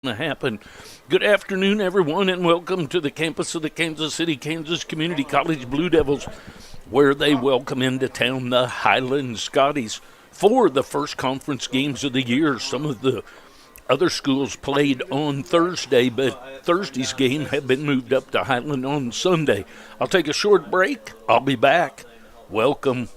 to happen. Good afternoon, everyone, and welcome to the campus of the Kansas City, Kansas Community College Blue Devils, where they welcome into town the Highland Scotties for the first conference games of the year. Some of the other schools played on Thursday, but Thursday's game had been moved up to Highland on Sunday. I'll take a short break. I'll be back. Welcome.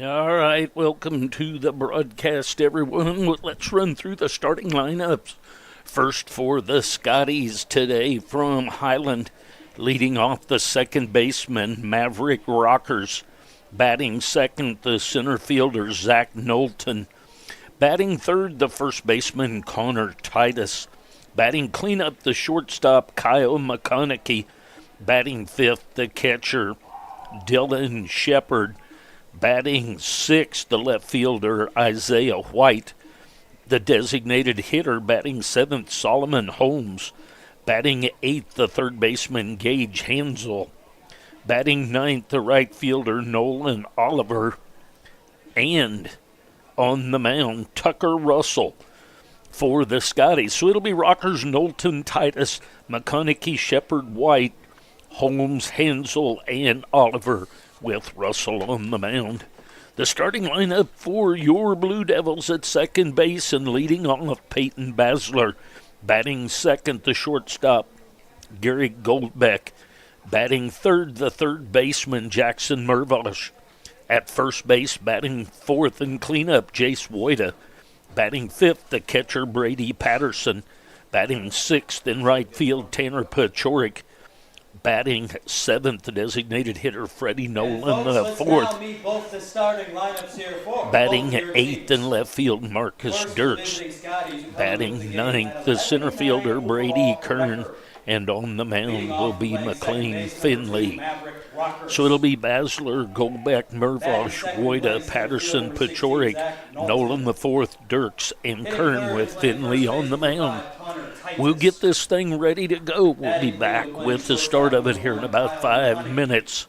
All right, welcome to the broadcast, everyone. Let's run through the starting lineups. First for the Scotties today from Highland, leading off the second baseman, Maverick Rockers. Batting second, the center fielder, Zach Knowlton. Batting third, the first baseman, Connor Titus. Batting cleanup, the shortstop, Kyle McConaughey. Batting fifth, the catcher, Dylan Shepard. Batting sixth, the left fielder, Isaiah White. The designated hitter, batting seventh, Solomon Holmes. Batting eighth, the third baseman, Gage Hansel. Batting ninth, the right fielder, Nolan Oliver. And on the mound, Tucker Russell for the Scotties. So it'll be Rockers, Knowlton, Titus, McConaughey, Shepard, White, Holmes, Hansel, and Oliver, with Russell on the mound. The starting lineup for your Blue Devils at second base, and leading off, Peyton Basler. Batting second, the shortstop, Gary Goldbeck. Batting third, the third baseman, Jackson Mervosh. At first base, batting fourth and cleanup, Jace Woida. Batting fifth, the catcher, Brady Patterson. Batting sixth in right field, Tanner Pachorik. Batting seventh, the designated hitter, Freddie Nolan the fourth. Batting eighth in left field, Marcus Dirks. Batting ninth, the center fielder, Brady Kern. And on the mound will be McLean Finley. So it'll be Basler, Goldbeck, Mervosh, Woida, Patterson, Pachorik, Nolan the fourth, Dirks, and Kern, with Finley on the mound. We'll get this thing ready to go. We'll be back with the start of it here in about 5 minutes.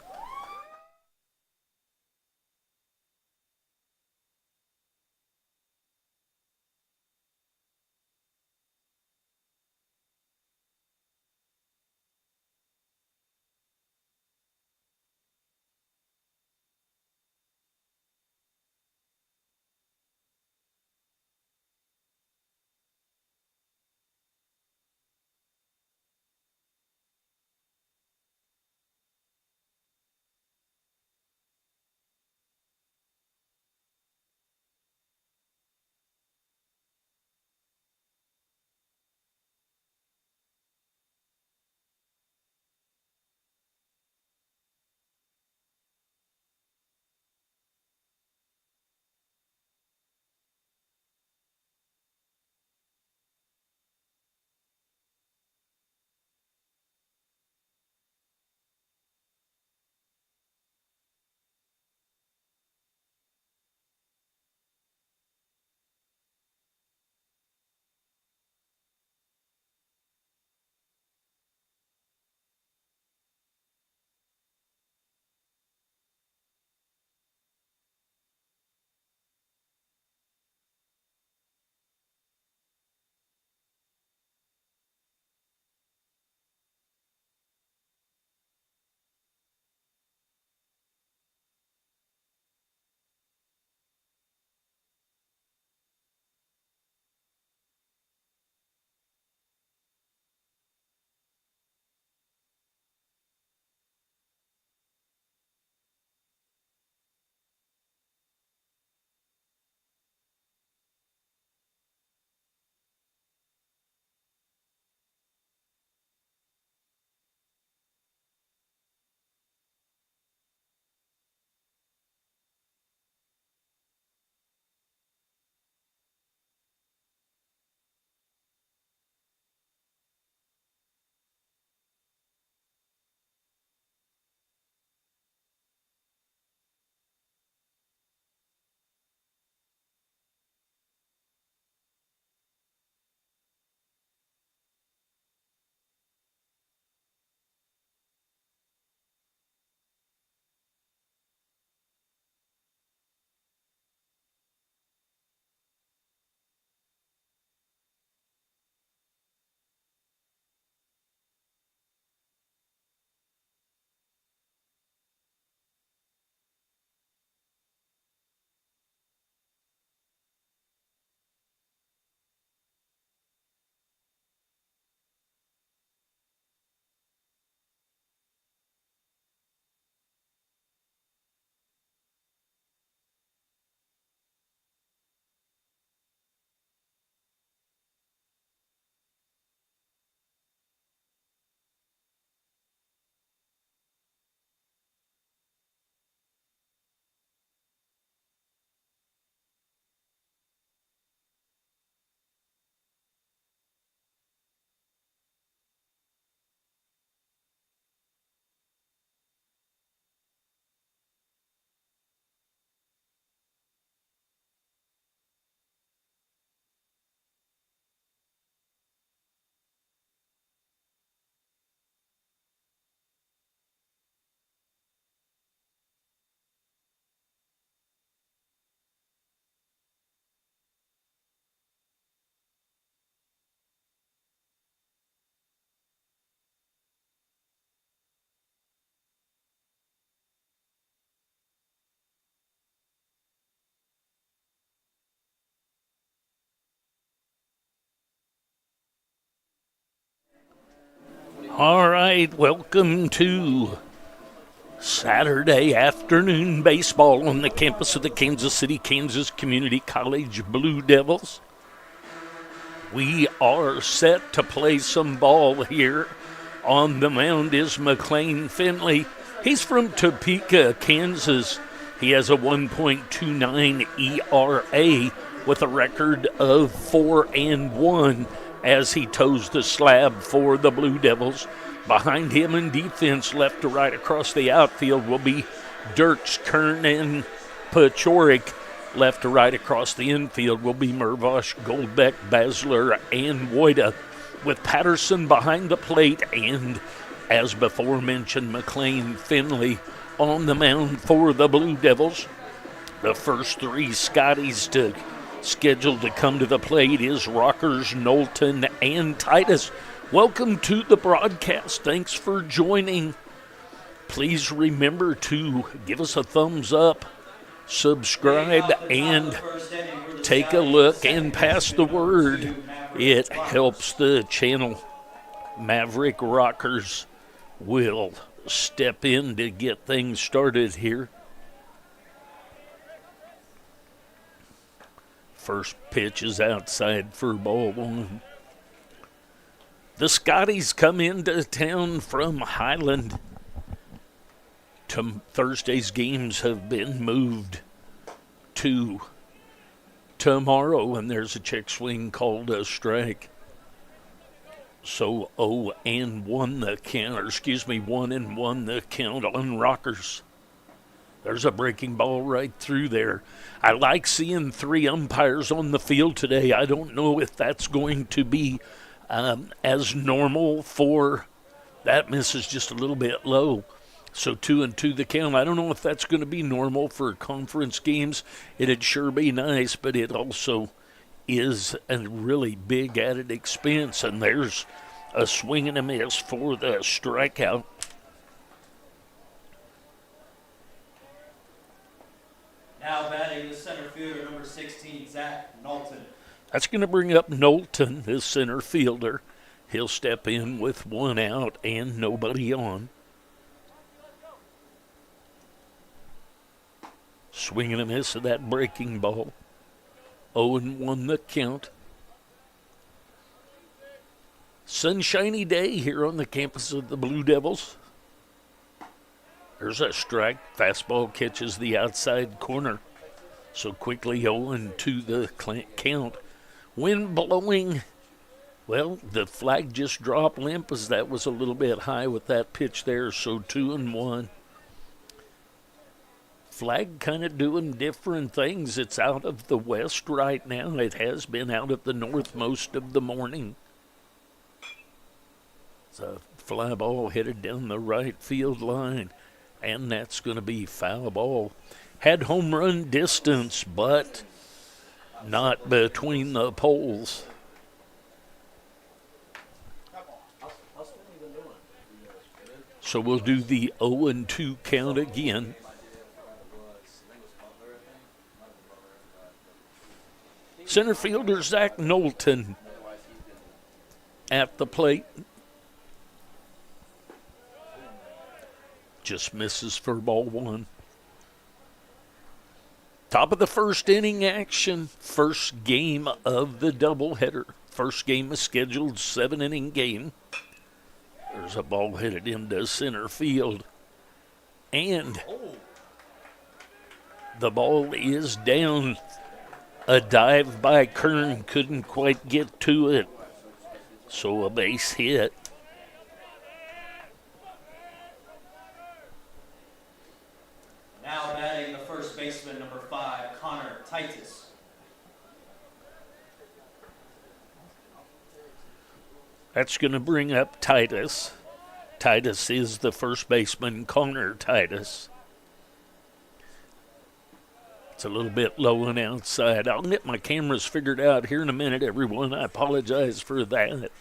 All right, welcome to Saturday afternoon baseball on the campus of the Kansas City, Kansas Community College Blue Devils. We are set to play some ball here. On the mound is McLean Finley. He's from Topeka, Kansas. He has a 1.29 ERA with a record of 4-1 as he toes the slab for the Blue Devils. Behind him in defense, left to right across the outfield, will be Dirks, Kern, and Pachorik. Left to right across the infield will be Mervosh, Goldbeck, Basler, and Wojda, with Patterson behind the plate and, as before mentioned, McLean Finley on the mound for the Blue Devils. The first three Scotties scheduled to come to the plate is Rockers, Knowlton, and Titus. Welcome to the broadcast. Thanks for joining. Please remember to give us a thumbs up, subscribe, and take a look and pass the word. It helps the channel. Maverick Rockers will step in to get things started here. First pitch is outside for ball one. The Scotties come into town from Highland. Thursday's games have been moved to tomorrow, and there's a check swing called a strike. So 0-1 the count, or 1-1 the count on Rockers. There's a breaking ball right through there. I like seeing three umpires on the field today. I don't know if that's going to be as normal for that. Miss is just a little bit low. So 2-2 the count. I don't know if that's going to be normal for conference games. It'd sure be nice, but it also is a really big added expense. And there's a swing and a miss for the strikeout. Now batting the center fielder, number 16, Zach Knowlton. That's going to bring up Knowlton, the center fielder. He'll step in with one out and nobody on. Swing and a miss of that breaking ball. 0-1 the count. Sunshiny day here on the campus of the Blue Devils. There's a strike. Fastball catches the outside corner. So quickly 0-2 the count. Wind blowing. Well, the flag just dropped limp as that was a little bit high with that pitch there. So 2-1. Flag kind of doing different things. It's out of the west right now. It has been out of the north most of the morning. It's a fly ball headed down the right field line. And that's going to be foul ball. Had home run distance, but not between the poles. So we'll do the 0-2 count again. Center fielder Zach Knowlton at the plate. Just misses for ball one. Top of the first inning action. First game of the doubleheader. First game is scheduled 7-inning game. There's a ball headed into center field. And the ball is down. A dive by Kern couldn't quite get to it. So a base hit. Now batting the first baseman, number 5, Connor Titus. That's going to bring up Titus. Titus is the first baseman, Connor Titus. It's a little bit low and outside. I'll get my cameras figured out here in a minute, everyone. I apologize for that. I heard you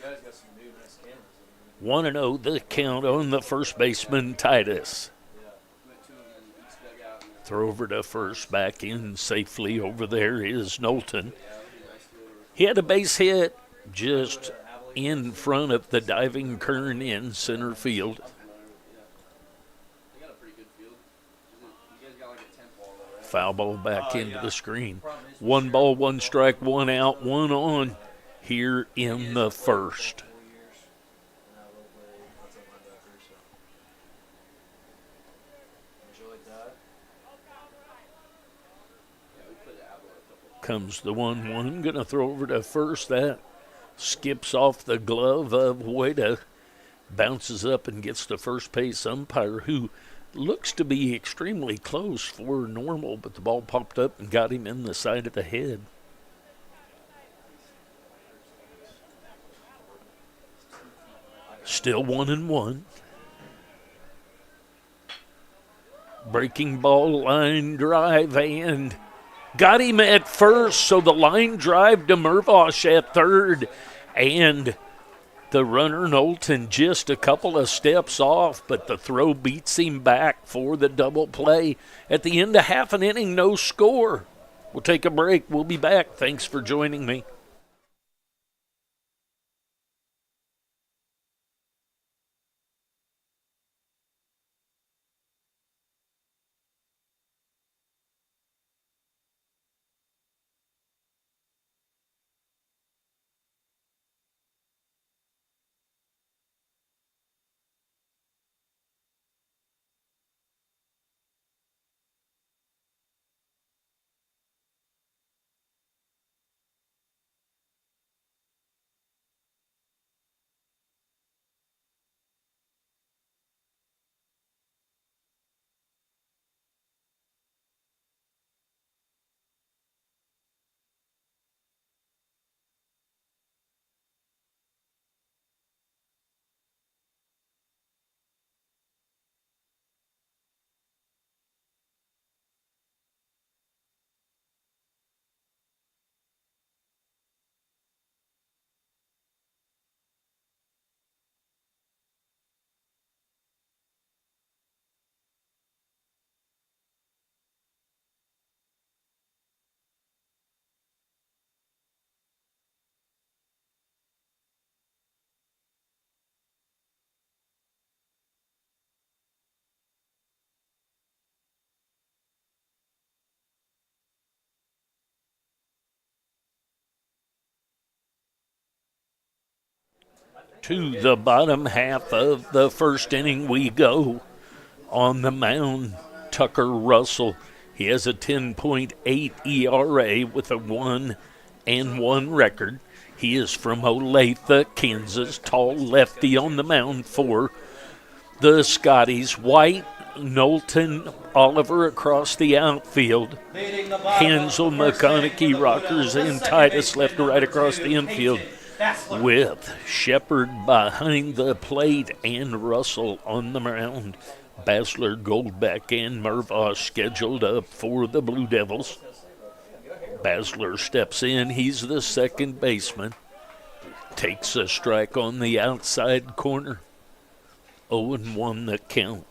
guys got some new nice cameras. 1-0 the count on the first baseman, Titus. Throw over to first, back in safely. Over there is Knowlton. He had a base hit, just in front of the diving Kern in center field. Foul ball back into the screen. 1 ball, 1 strike, 1 out, 1 on here in the first. Comes the 1-1. Going to throw over to first. That skips off the glove of Wada. Bounces up and gets the first base umpire, who looks to be extremely close for normal, but the ball popped up and got him in the side of the head. Still 1-1. Breaking ball, line drive, and got him at first, so the line drive to Mervosh at third, and the runner Knowlton just a couple of steps off, but the throw beats him back for the double play. At the end of half an inning, no score. We'll take a break. We'll be back. Thanks for joining me. To the bottom half of the first inning we go. On the mound, Tucker Russell. He has a 10.8 ERA with a 1-1 record. He is from Olathe, Kansas. Tall lefty on the mound for the Scotties. White, Knowlton, Oliver across the outfield. Hansel, McConaughey, Rockers, and Titus left to right across the infield, with Shepard behind the plate and Russell on the mound. Basler, Goldbeck, and Mervosh scheduled up for the Blue Devils. Basler steps in. He's the second baseman. Takes a strike on the outside corner. 0-1 the count.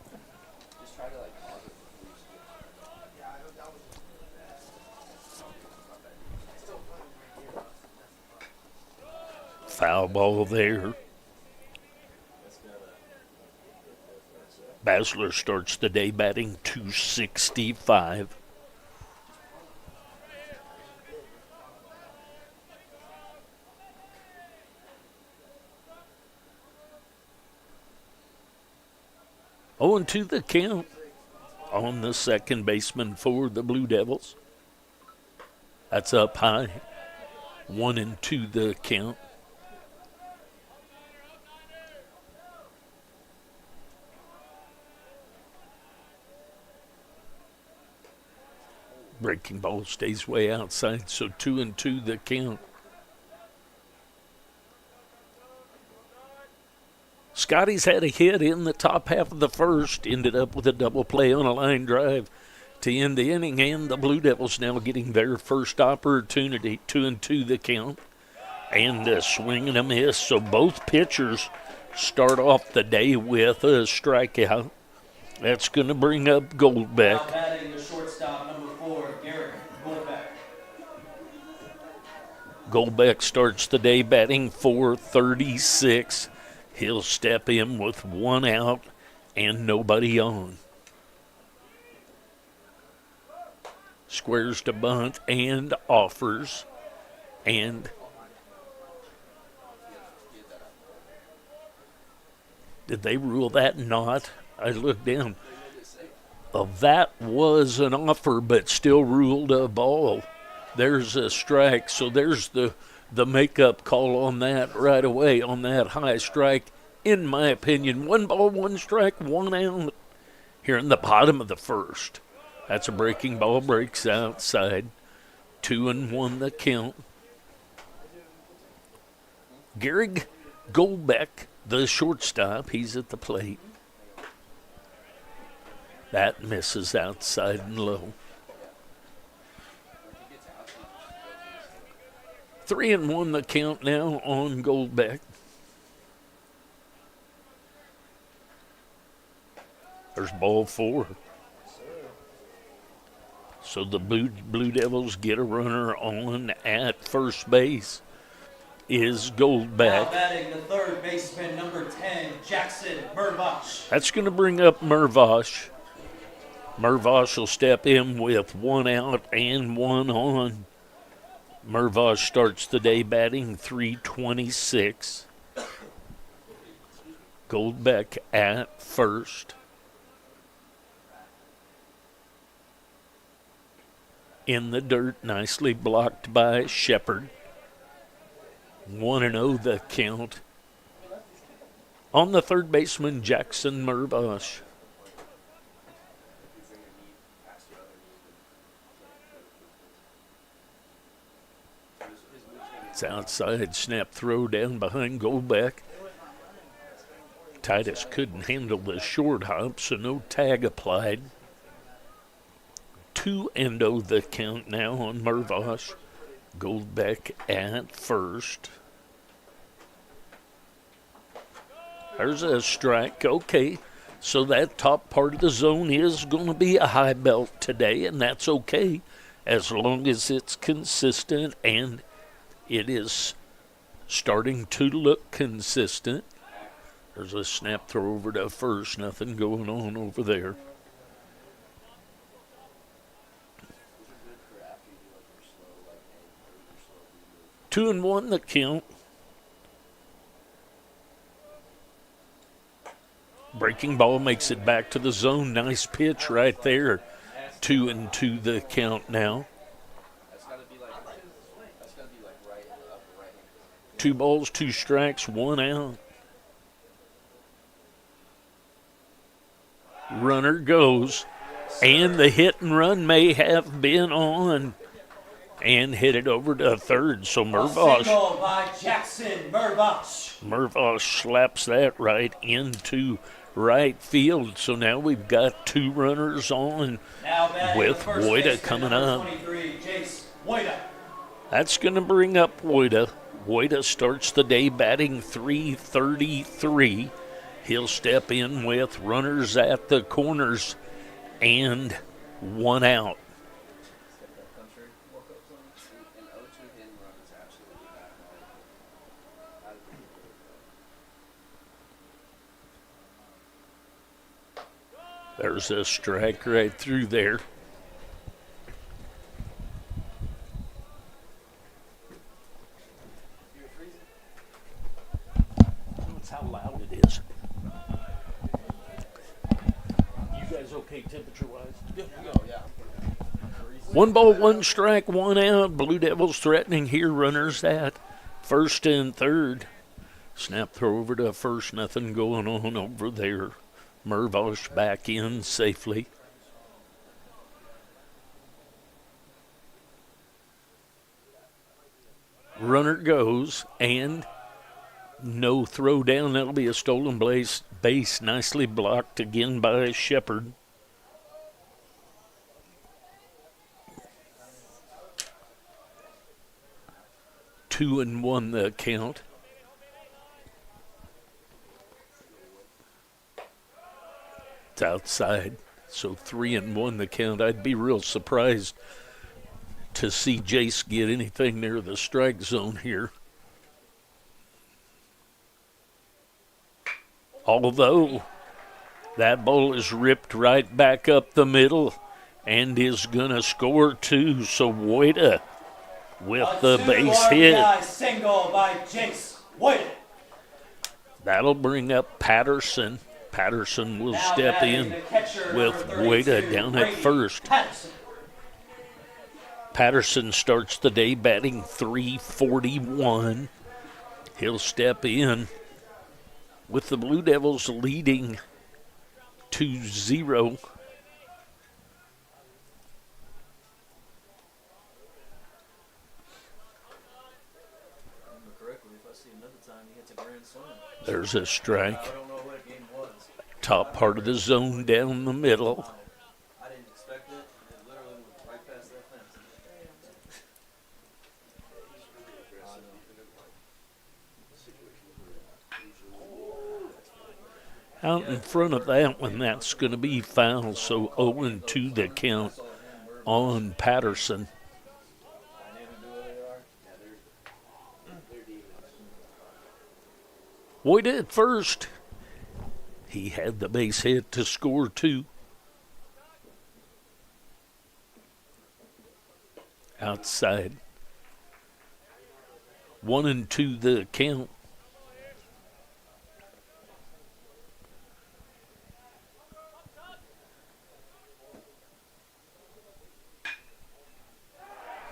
Foul ball there. Basler starts the day batting .265. Oh, and to the count on the second baseman for the Blue Devils. That's up high. 1-2 the count. Breaking ball stays way outside, so 2-2 the count. Scotties had a hit in the top half of the first, ended up with a double play on a line drive to end the inning, and the Blue Devils now getting their first opportunity. 2-2 the count, and a swing and a miss. So both pitchers start off the day with a strikeout. That's going to bring up Goldbeck. Now batting the shortstop, number 4, Garrett Goldbeck. Goldbeck starts the day batting .436. He'll step in with one out and nobody on. Squares to bunt and offers. And did they rule that not? I looked down. That was an offer, but still ruled a ball. There's a strike, so there's the makeup call on that right away, on that high strike. In my opinion, 1 ball, 1 strike, 1 out here in the bottom of the first. That's a breaking ball, breaks outside. 2-1 the count. Gehrig Goldbeck, the shortstop, he's at the plate. That misses outside and low. 3-1 the count now on Goldbeck. There's ball 4. So the Blue Devils get a runner on at first base. Is Goldbeck. Now batting the third baseman, number 10, Jackson Mervosh. That's going to bring up Mervosh. Mervosh will step in with 1 out and 1 on. Mervosh starts the day batting .326. Goldbeck at first. In the dirt, nicely blocked by Shepard. 1-0 the count. On the third baseman, Jackson Mervosh. It's outside, snap throw down behind Goldbeck. Titus couldn't handle the short hop, so no tag applied. 2-0 the count now on Mervosh. Goldbeck at first. There's a strike. Okay, so that top part of the zone is going to be a high belt today, and that's okay as long as it's consistent and it is starting to look consistent. There's a snap throw over to first. Nothing going on over there. Two and one the count. Breaking ball makes it back to the zone. Nice pitch right there. 2-2 the count now. 2 balls, 2 strikes, 1 out. Runner goes, and the hit and run may have been on, and hit it over to third. So Mervosh. Single by Jackson Mervosh. Mervosh slaps that right into right field. So now we've got 2 runners on with Woida coming up. 23, Jace Woida. That's going to bring up Woida. Woida starts the day batting .333. He'll step in with runners at the corners and 1 out. There's a strike right through there. That's how loud it is. You guys okay temperature-wise? Yeah. 1 ball, 1 strike, 1 out. Blue Devils threatening here. Runners at first and third. Snap throw over to first. Nothing going on over there. Mervosh back in safely. Runner goes, and no throw down. That'll be a stolen base. Nicely blocked again by Shepard. Two and one the count. It's outside, so 3-1 the count. I'd be real surprised to see Jace get anything near the strike zone here. Although that ball is ripped right back up the middle and is going to score two. So Wojda with the base hit. Single by Jace Wojda. That'll bring up Patterson. Patterson will step in with Wojda down at first. Patterson starts the day batting .341. He'll step in with the Blue Devils leading 2-0. There's a strike. Top part of the zone down the middle. I didn't expect it. It literally went right past that fence. Out in front of that one, that's going to be foul. So 0-2 the count on Patterson. Wojda at first. He had the base hit to score two. Outside. 1-2 the count.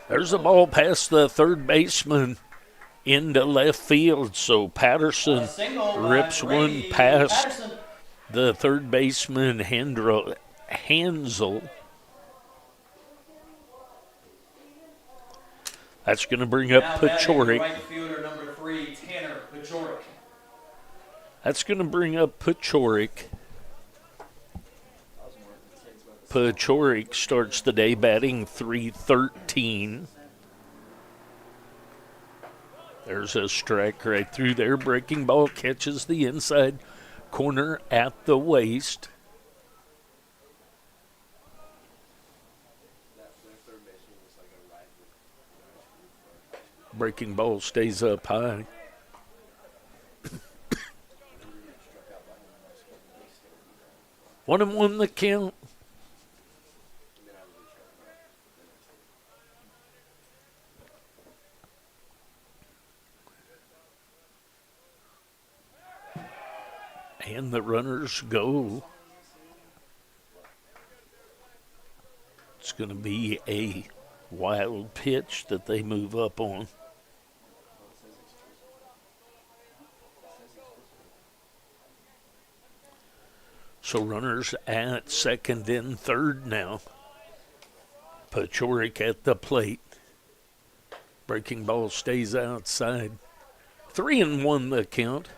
There's a ball past the third baseman into left field, so Patterson rips one past the third baseman, Hansel. That's going to bring up Pachorik. Right fielder number 3, Tanner Pachorik. That's going to bring up Pachorik. Pachorik starts the day batting .313. There's a strike right through there. Breaking ball catches the inside corner at the waist. Breaking ball stays up high. 1-1 the count. And the runners go. It's going to be a wild pitch that they move up on. So runners at second and third now. Pachorik at the plate. Breaking ball stays outside. 3-1 the count.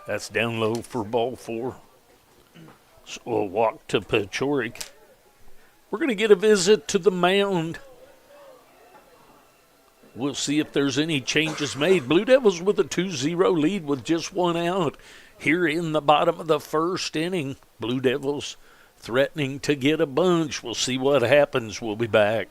That's down low for ball 4. So we'll walk to Pachorik. We're going to get a visit to the mound. We'll see if there's any changes made. Blue Devils with a 2-0 lead with just one out here in the bottom of the first inning. Blue Devils threatening to get a bunch. We'll see what happens. We'll be back.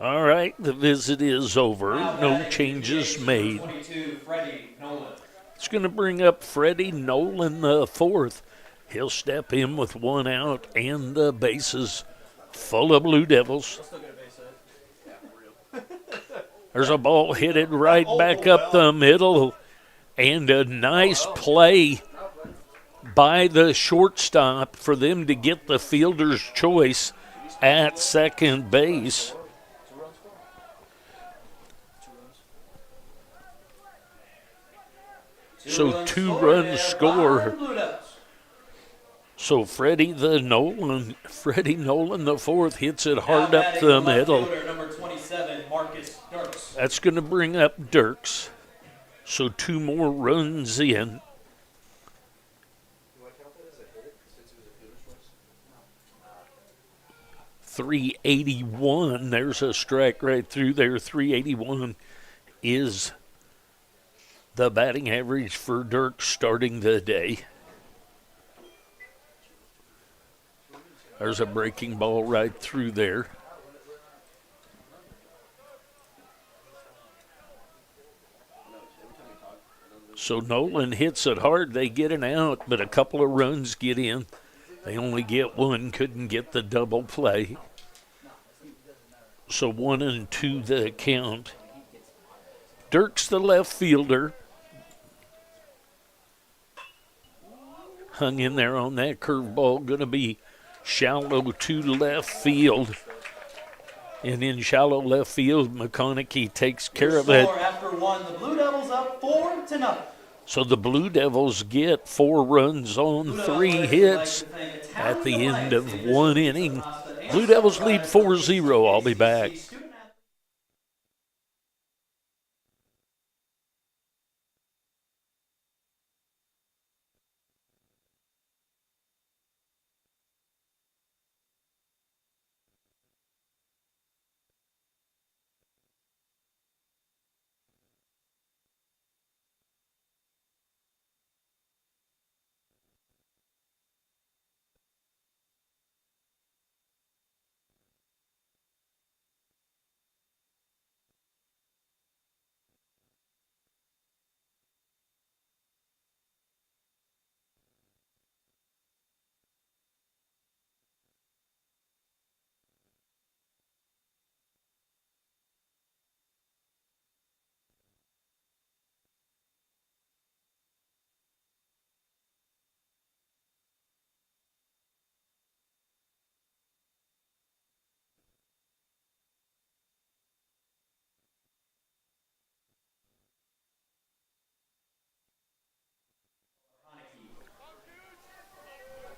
All right, the visit is over. No changes made. It's going to bring up Freddie Nolan, the fourth. He'll step in with one out and the bases full of Blue Devils. There's a ball hit right back up the middle, and a nice play by the shortstop for them to get the fielder's choice at second base. So 2-run score. So Freddie Nolan, the fourth, hits it hard up the middle. Number 27, Marcus Dirks. That's going to bring up Dirks. So 2 more runs in. 381. There's a strike right through there. 381 is the batting average for Dirks starting the day. There's a breaking ball right through there. So Nolan hits it hard. They get an out, but a couple of runs get in. They only get one, couldn't get the double play. So 1-2 the count. Dirk's the left fielder. Hung in there on that curveball. Going to be shallow to left field. And in shallow left field, McConaughey takes care of it. After one, the Blue Devils up 4-0. So the Blue Devils get 4 runs on 3 hits at the end of 1 inning. Blue Devils lead 4-0. I'll be back.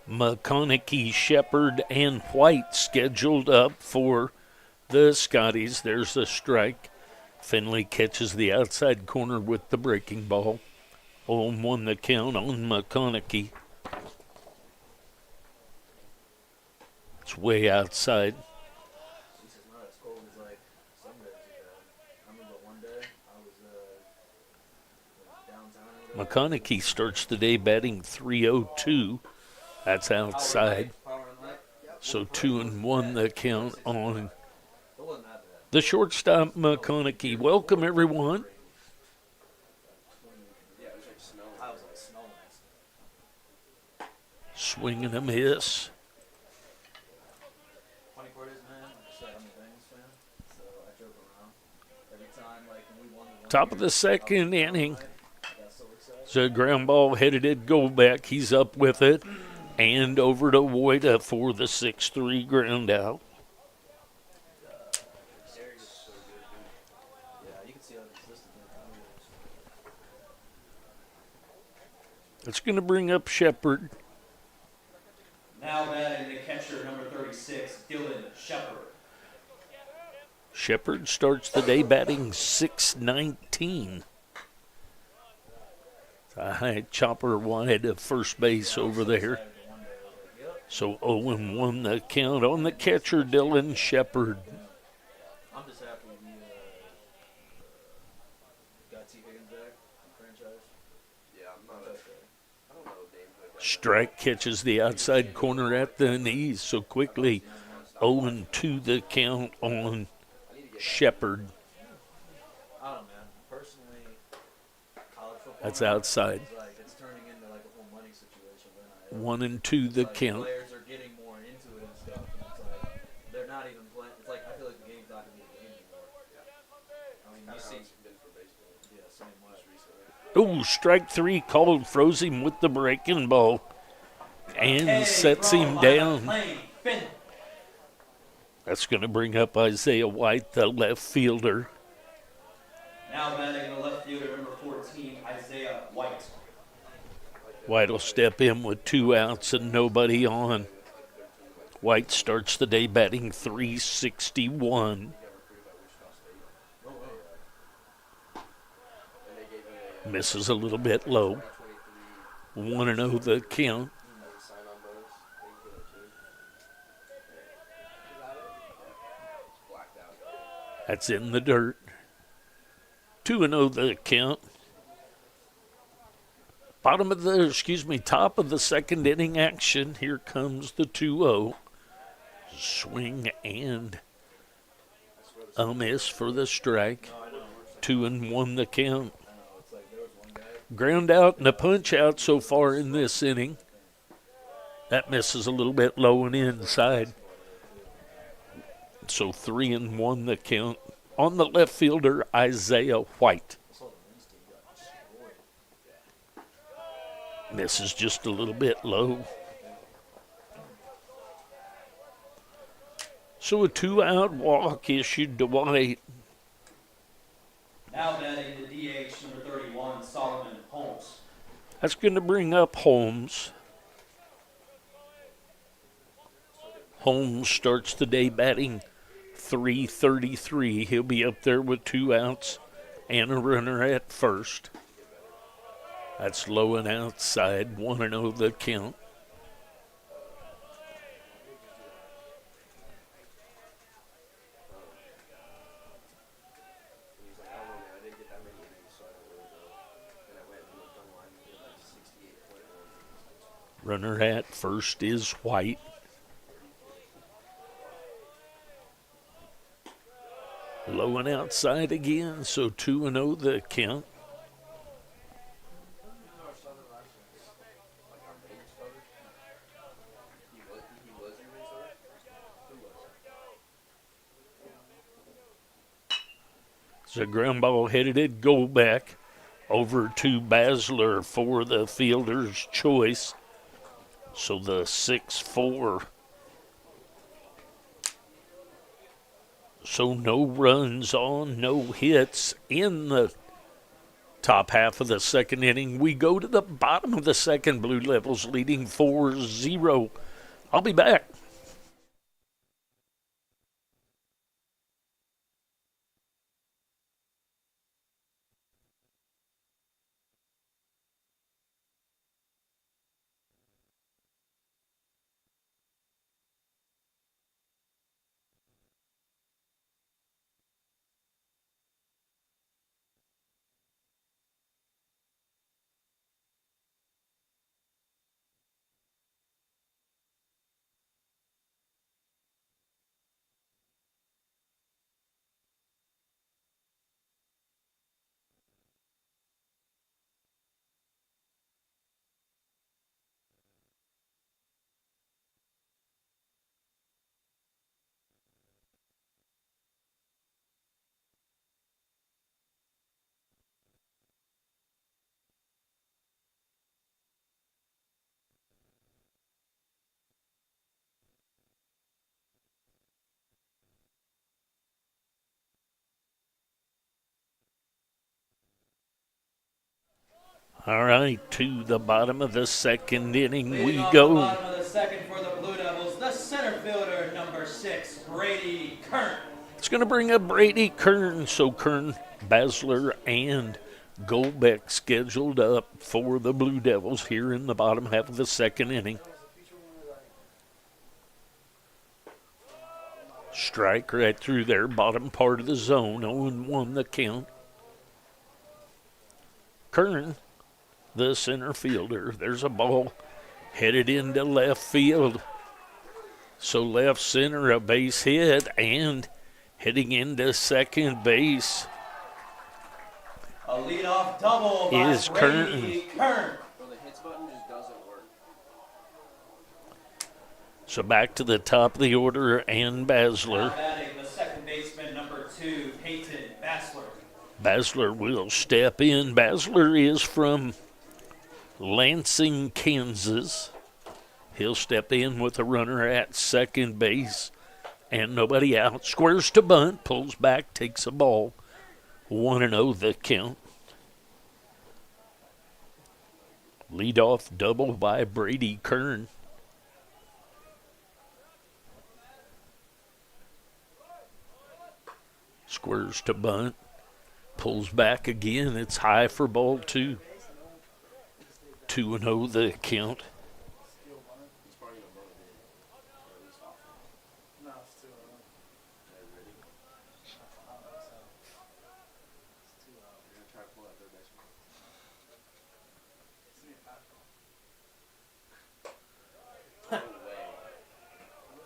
McConaughey, Shepard, and White scheduled up for the Scotties. There's the strike. Finley catches the outside corner with the breaking ball. 0-1 the count on McConaughey. It's way outside. McConaughey starts the day batting .302. That's outside. So 2-1 the count on the shortstop, McConaughey. Welcome, everyone. Swing and a miss. Top of the second inning. It's a ground ball headed at Goldbeck. He's up with it. And over to Woida for the 6-3 ground out. It's going to bring up Shepard. Now batting the catcher, number 36, Dylan Shepard. Shepard starts the day batting .619. A high chopper wide of first base over there. So 0-1 the count on the catcher, Dylan Shepard. I'm just happy we got T. Higgins back franchise. Yeah, I'm not okay. I don't know Dave. Strike catches the outside corner at the knees. So quickly 0-2 the count on Shepard. I don't know, man. Personally, college football. That's outside. It's turning into like a whole money situation. 1-2 the count. Players are getting more into it and stuff, and it's like they're not even playing. It's like I feel like the game's not gonna be a game anymore. I mean, you see, yeah, same way. Oh, strike 3 called. Froze him with the breaking ball. and sets him down. That's going to bring up Isaiah White, the left fielder. Now batting the left fielder, number 14, Isaiah White. White will step in with 2 outs and nobody on. White starts the day batting .361. Misses a little bit low. 1-0 the count. That's in the dirt. 2-0 the count. Top of the second inning action. Here comes the 2-0. Swing and a miss for the strike. 2-1 the count. Ground out and a punch out so far in this inning. That misses a little bit low and inside. So 3-1 the count on the left fielder, Isaiah White. Misses just a little bit low. So a 2-out walk issued to White. Now batting the DH, number 31, Solomon Holmes. That's going to bring up Holmes. Holmes starts the day batting .333. He'll be up there with 2 outs and a runner at first. That's low and outside. 1-0 the count. Runner at first is White. Low and outside again, so 2-0 the count. It's a ground ball headed at Goldbeck over to Basler for the fielder's choice. So the 6-4. So no runs on, no hits in the top half of the second inning. We go to the bottom of the second. Blue Devils leading 4-0. I'll be back. All right, to the bottom of the second inning we go. Bottom of the second for the Blue Devils, the center fielder, number 6, Brady Kern. It's going to bring up Brady Kern. So Kern, Basler, and Goldbeck scheduled up for the Blue Devils here in the bottom half of the second inning. Strike right through there, bottom part of the zone, 0-1 the count. Kern, the center fielder. There's a ball headed into left field. So left center, a base hit, and heading into second base A leadoff double by is Brady Kern. Well, the hits button just doesn't work. So back to the top of the order, and Basler. Now batting the second baseman, number 2, Peyton Basler. Basler will step in. Basler is from Lansing, Kansas. He'll step in with a runner at second base and nobody out. Squares to bunt, pulls back, takes a ball. 1-0 the count. Leadoff double by Brady Kern. Squares to bunt, pulls back again. It's high for ball 2. 2-0 the count.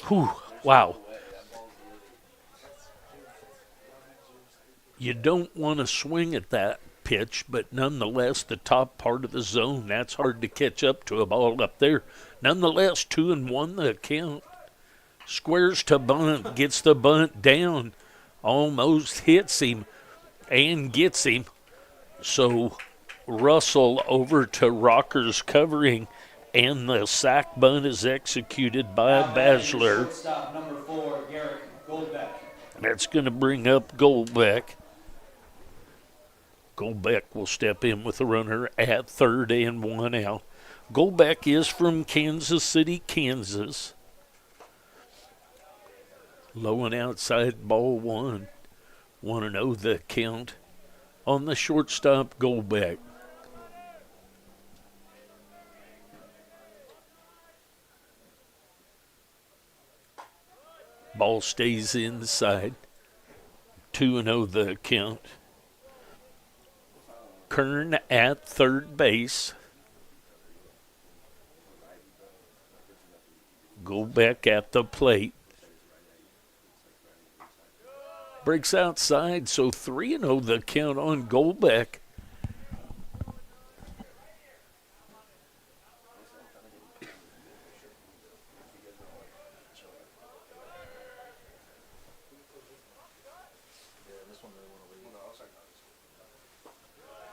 Whew, wow. You don't want to swing at that pitch, but nonetheless, the top part of the zone, that's hard to catch up to a ball up there. Nonetheless, 2-1 the count. Squares to bunt, gets the bunt down, almost hits him and gets him. So Russell over to Rockers covering, and the sack bunt is executed by Basler. Shortstop number 4, Garrett Goldbeck. That's going to bring up Goldbeck. Goldbeck will step in with a runner at third and 1 out. Goldbeck is from Kansas City, Kansas. Low and outside, ball 1. 1-0 the count on the shortstop, Goldbeck. Ball stays inside. 2-0 the count. Kern at third base. Goldbeck at the plate. Breaks outside, so 3-0 the count on Goldbeck.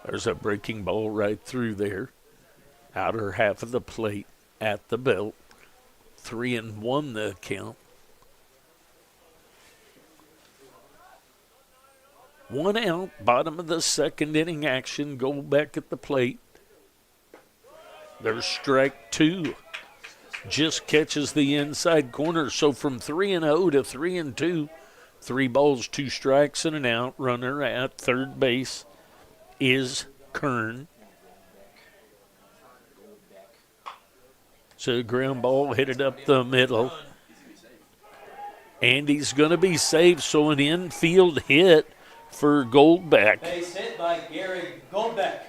There's a breaking ball right through there. Outer half of the plate at the belt. 3-1 the count. 1 out, bottom of the second inning action. Goldbeck at the plate. There's strike 2. Just catches the inside corner. So from 3-0 to 3-2, 3 balls, 2 strikes, and an out. Runner at third base is Kern. So ground ball headed up the middle. And he's going to be safe, so an infield hit for Goldbeck. Base hit by Gary Goldbeck.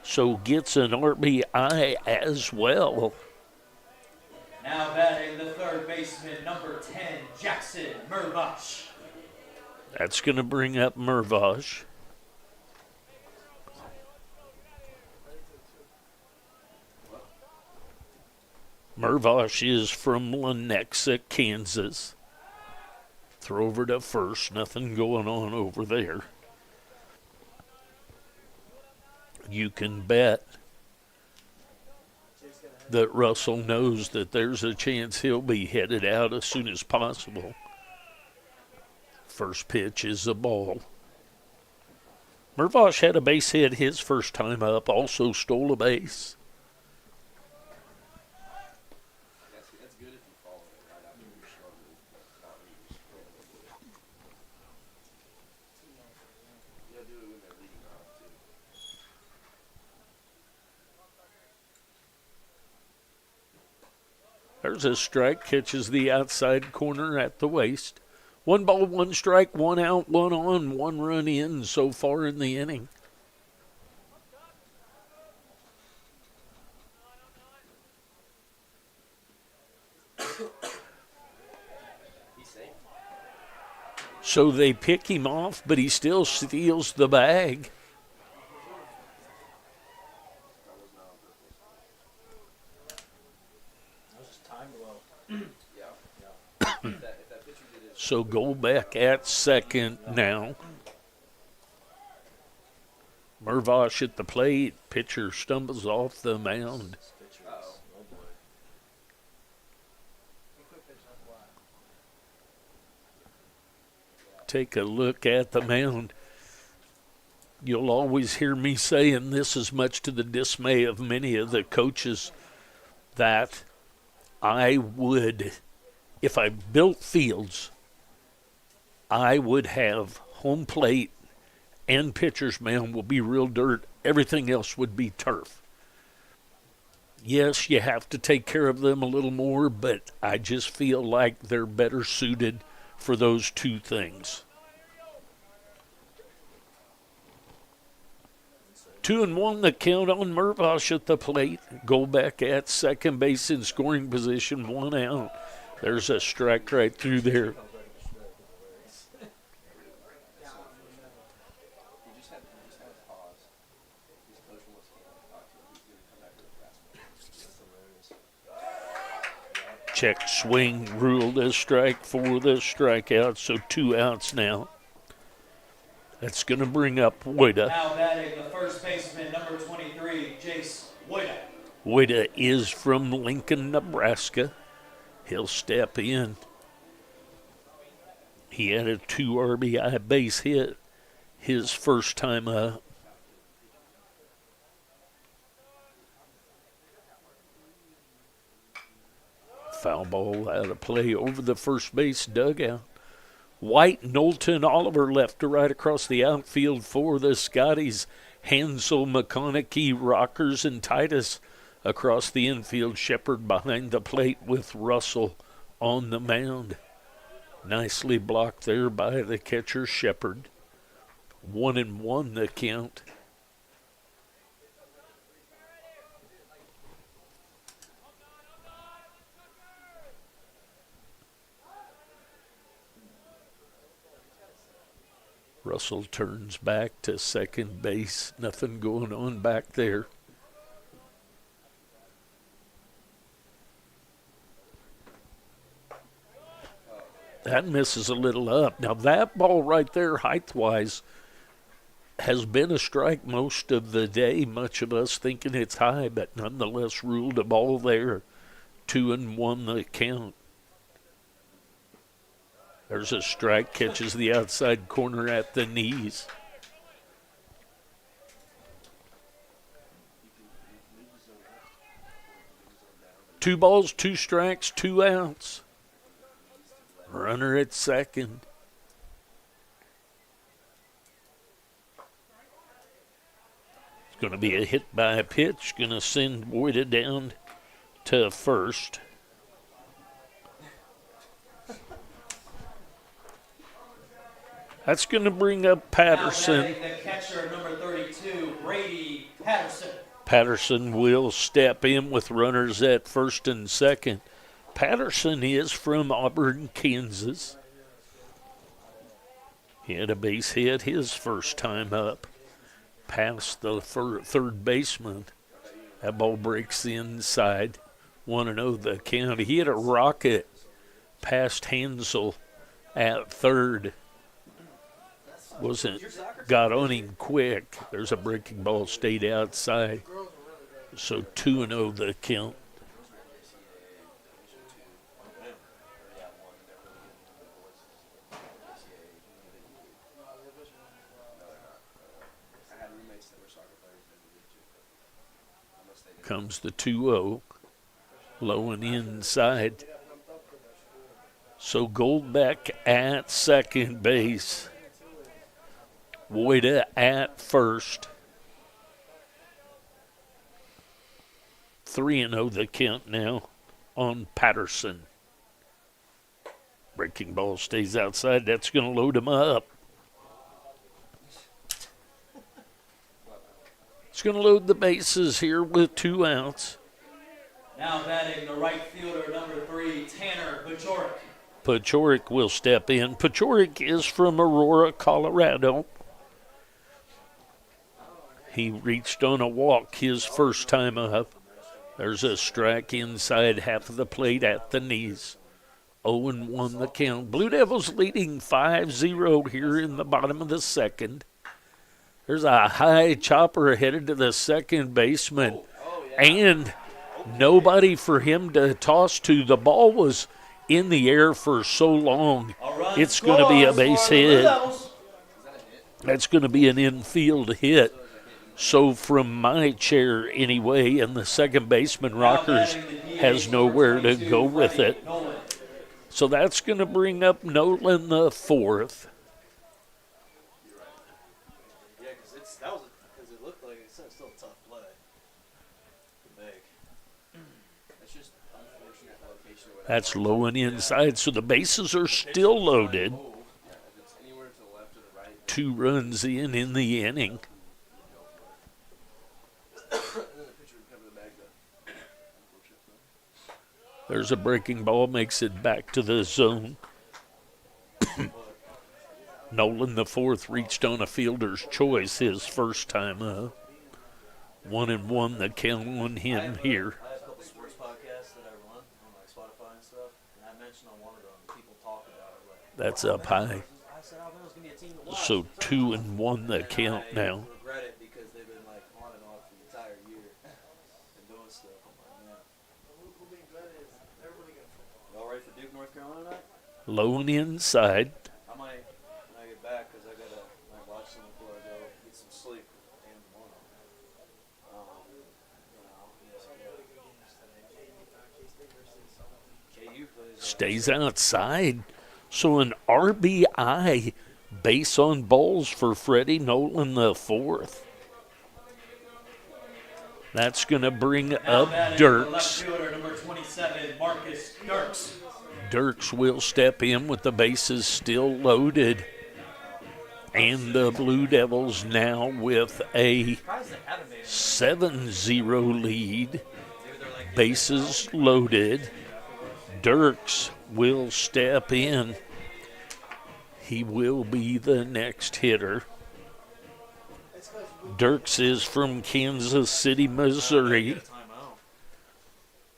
So gets an RBI as well. Now batting the third baseman, number 10, Jackson Mervosh. That's going to bring up Mervosh. Mervosh is from Lenexa, Kansas. Throw over to first. Nothing going on over there. You can bet that Russell knows that there's a chance he'll be headed out as soon as possible. First pitch is a ball. Mervosh had a base hit his first time up, also stole a base. That's good if you follow it right after you're struggling. Not when you're struggling. You gotta do it when they're leading off, too. There's a strike, catches the outside corner at the waist. 1 ball, 1 strike, 1 out, 1 on, 1 run in so far in the inning. So they pick him off, but he still steals the bag. So Goldbeck at second now. Mervosh at the plate. Pitcher stumbles off the mound. Take a look at the mound. You'll always hear me saying this, is much to the dismay of many of the coaches, that I would, if I built fields, I would have home plate and pitcher's mound will be real dirt. Everything else would be turf. Yes, you have to take care of them a little more, but I just feel like they're better suited for those two things. 2-1 the count on Murvash at the plate. Go back at second base in scoring position, 1 out. There's a strike right through there. He just had a pause. His coach wants to talk to him. He's going to come back with a fastball. That's hilarious. Check swing ruled as strike for the strikeout, so 2 outs now. That's going to bring up Woida. Now batting the first baseman, number 23, Jace Woida. Woida is from Lincoln, Nebraska. He'll step in. He had a 2 RBI base hit his first time up. Foul ball out of play over the first base dugout. White, Knowlton, Oliver left to right across the outfield for the Scotties. Hansel, McConaughey, Rockers, and Titus across the infield. Shepard behind the plate with Russell on the mound. Nicely blocked there by the catcher, Shepard. 1-1 the count. Russell turns back to second base. Nothing going on back there. That misses a little up. Now that ball right there, height-wise, has been a strike most of the day. Much of us thinking it's high, but nonetheless ruled a ball there. 2-1 the count. There's a strike, catches the outside corner at the knees. Two balls, 2 strikes, 2 outs. Runner at second. It's going to be a hit by a pitch. Going to send Woida down to first. That's going to bring up Patterson. The catcher, number 32, Brady Patterson. Patterson will step in with runners at first and second. Patterson is from Auburn, Kansas. He had a base hit his first time up, past the third baseman. That ball breaks the inside. 1-0 the count. He had a rocket past Hansel at third. Got on him quick. There's a breaking ball, stayed outside. So 2-0 the count. Comes the 2-0. Low and inside. So Goldbeck at second base. Woida at first. 3-0 the count now on Patterson. Breaking ball stays outside. That's going to load him up. It's going to load the bases here with 2 outs. Now batting the right fielder, number 3, Tanner Pachorik. Pachorik will step in. Pachorik is from Aurora, Colorado. He reached on a walk his first time up. There's a strike inside half of the plate at the knees. 0-1 the count. Blue Devils leading 5-0 here in the bottom of the second. There's a high chopper headed to the second baseman. And nobody for him to toss to. The ball was in the air for so long, A run it's going to be a scores base for the Blue hit. Devils. That's going to be an infield hit. So from my chair anyway, and the second baseman, Rockers, has nowhere to go with it. Nolan. So that's going to bring up Nolan the fourth. Yeah, because it looked like it's still a tough play. To make. It's just unfortunate location. That's low and inside. So the bases are still loaded. Yeah, if it's anywhere to the left or the right. 2 runs in the inning. And then the pitcher would cover the bag though. Unfortunate. There's a breaking ball, makes it back to the zone. Nolan the fourth reached on a fielder's choice his first time up. 1-1 the count on him here. I have a couple sports podcasts that I run on like Spotify and stuff, and I mentioned on one of them people talk about it. Like, That's up high. I said Alabama's gonna be a team to watch. So 2-1 the count I now. regret it because they've been like on and off the entire year and doing stuff. I'm like, man. Y'all ready for Duke, North Carolina tonight? Low and inside. I might when I get back because I might watch some before I go get some sleep and tomorrow. KU plays. Stays outside. So an RBI base on balls for Freddie Nolan the fourth. That's going to bring Now up batting the left Dirks. fielder, number 27, Marcus Dirks. Dirks will step in with the bases still loaded. And the Blue Devils now with a Surprised they haven't made it. 7-0 lead. Maybe they're like Bases loaded. Dirks will step in. He will be the next hitter. Dirks is from Kansas City, Missouri. timeout.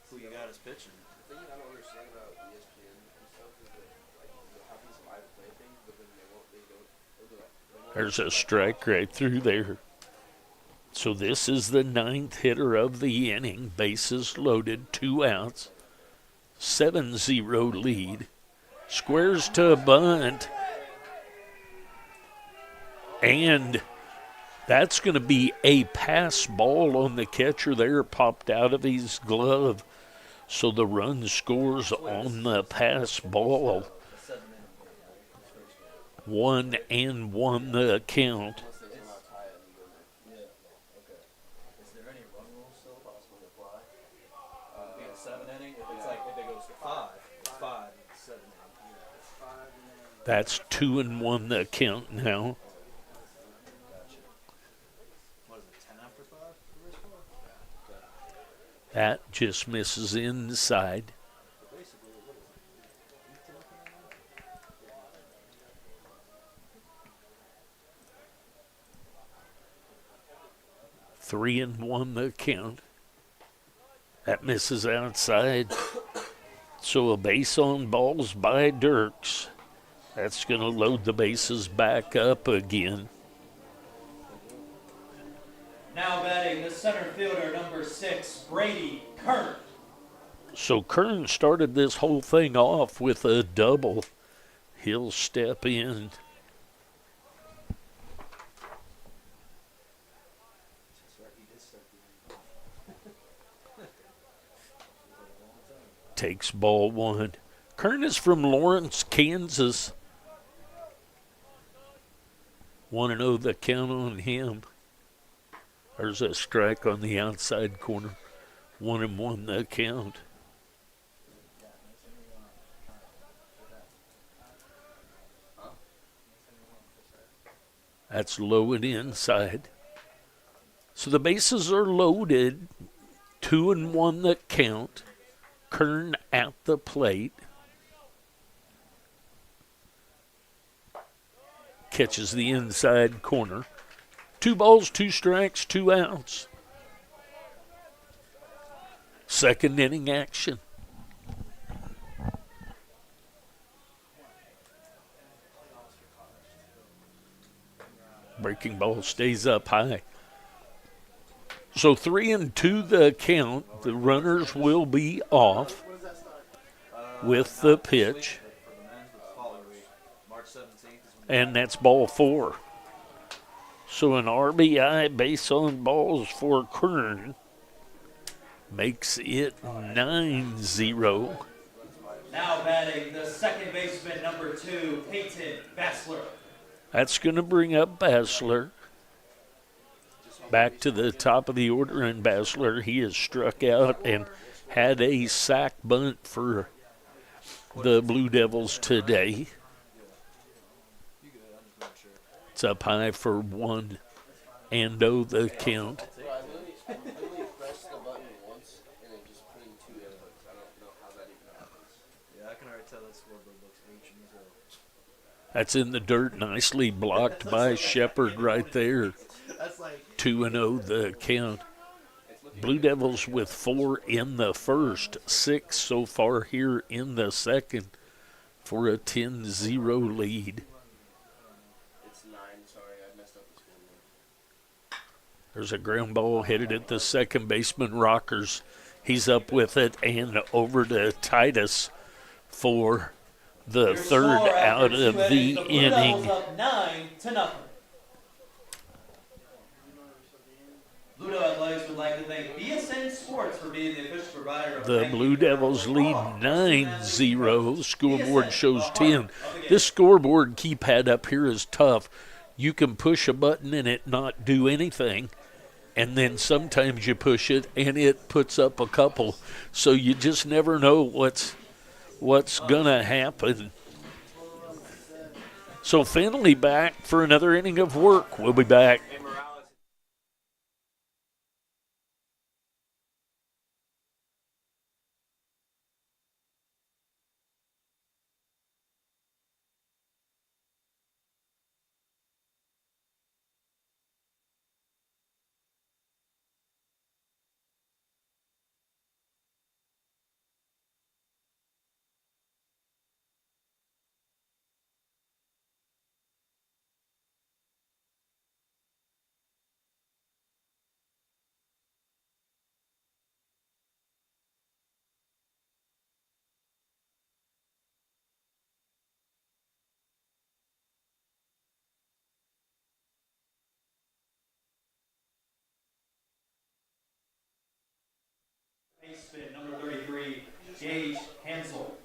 Who you got as pitching? The thing I don't understand about ESPN and stuff is that like they'll have these live play things, but then they won't. There's a strike right through there. So this is the 9th hitter of the inning. Bases loaded, 2 outs. 7-0 lead. Squares to a bunt. And that's going to be a pass ball on the catcher there, popped out of his glove. So the run scores on the pass ball. 1-1 the count. Yeah. Okay. Is there any run rule still possible to apply? Being a 7 inning, if it goes to 5, it's 5. It's 7 inning. That's 2-1 the count now. Gotcha. What is it? 10 after 5? Okay. That just misses inside. So basically, what is it? 3-1 the count. That misses outside. So a base on balls by Dirks. That's going to load the bases back up again. Now batting the center fielder, number 6, Brady Kern. So Kern started this whole thing off with a double. He'll step in. Takes ball 1. Kern is from Lawrence, Kansas. 1-0 the count on him. There's a strike on the outside corner. 1-1 the count. That's low and inside. So the bases are loaded. 2-1 the count. Kern at the plate. Catches the inside corner. 2 balls, 2 strikes, 2 outs. Second inning action. Breaking ball stays up high. So 3-2 the count. The runners will be off. with the pitch. For the men's with followers, March 17th is when And that's ball 4. So an RBI base on balls for Kern makes it 9-0. Now batting the second baseman, number 2, Peyton Bassler. That's going to bring up Bassler. Back to the top of the order, and Bassler, he has struck out and had a sac bunt for the Blue Devils today. It's up high for 1 and 0 the count. I literally pressed the button once and it just put in 2 inputs. I don't know how that even happens. Yeah, I can already tell that scoreboard looks ancient as hell. That's in the dirt, nicely blocked by Shepard right there. That's like 2-0 the count. Blue Devils with 4 in the first, 6 so far here in the second for a 10-0 lead. It's 9, sorry, I messed up the scoreboard. There's a ground ball headed at the second baseman, Rockers. He's up with it and over to Titus for the Your third score after out 2 of the innings, Blue Devils inning. up 9-0. Ludo Athletics would like to thank BSN Sports for being the official provider of The Blue Devils lead 9-0. The scoreboard shows 10. This scoreboard keypad up here is tough. You can push a button and it not do anything. And then sometimes you push it and it puts up a couple. So you just never know what's going to happen. So Finley back for another inning of work. We'll be back. Baseman, number 33, Gage Hansel.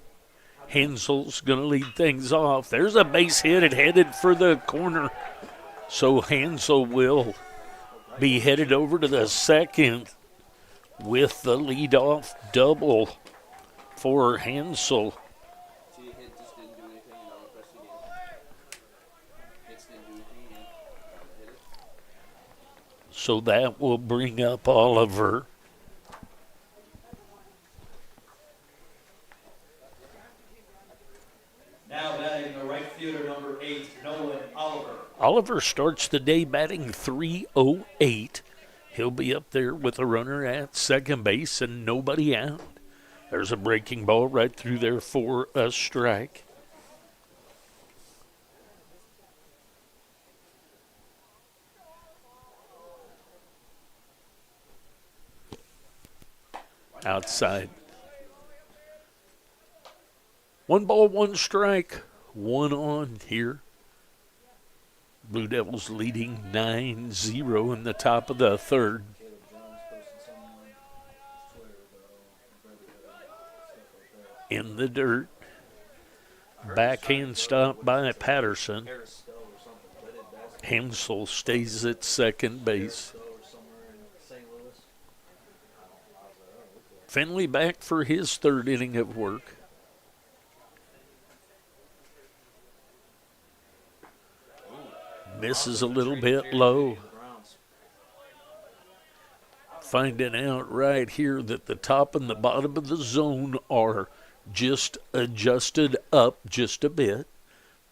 Hensel's going to lead things off. There's a base hit and headed for the corner. So Hansel will be headed over to the second with the leadoff double for Hansel. See, hit just didn't do anything, now I pressed it again. Hits didn't do anything again. Hit it. So that will bring up Oliver. Now batting the right fielder, number 8, Nolan Oliver. Oliver starts the day batting .308. He'll be up there with a runner at second base and nobody out. There's a breaking ball right through there for a strike. Outside. 1 ball, 1 strike, 1 on here. Blue Devils leading 9-0 in the top of the third. Caleb Jones posted something on his Twitter, but stuff like that. In the dirt. Backhand stop by Patterson. Harris Stowe or something, but it does. Hansel stays at second base. Stowe or somewhere in St. Louis. I was like, oh, okay. Finley back for his third inning of work. Misses a little bit low. Finding out right here that the top and the bottom of the zone are just adjusted up just a bit.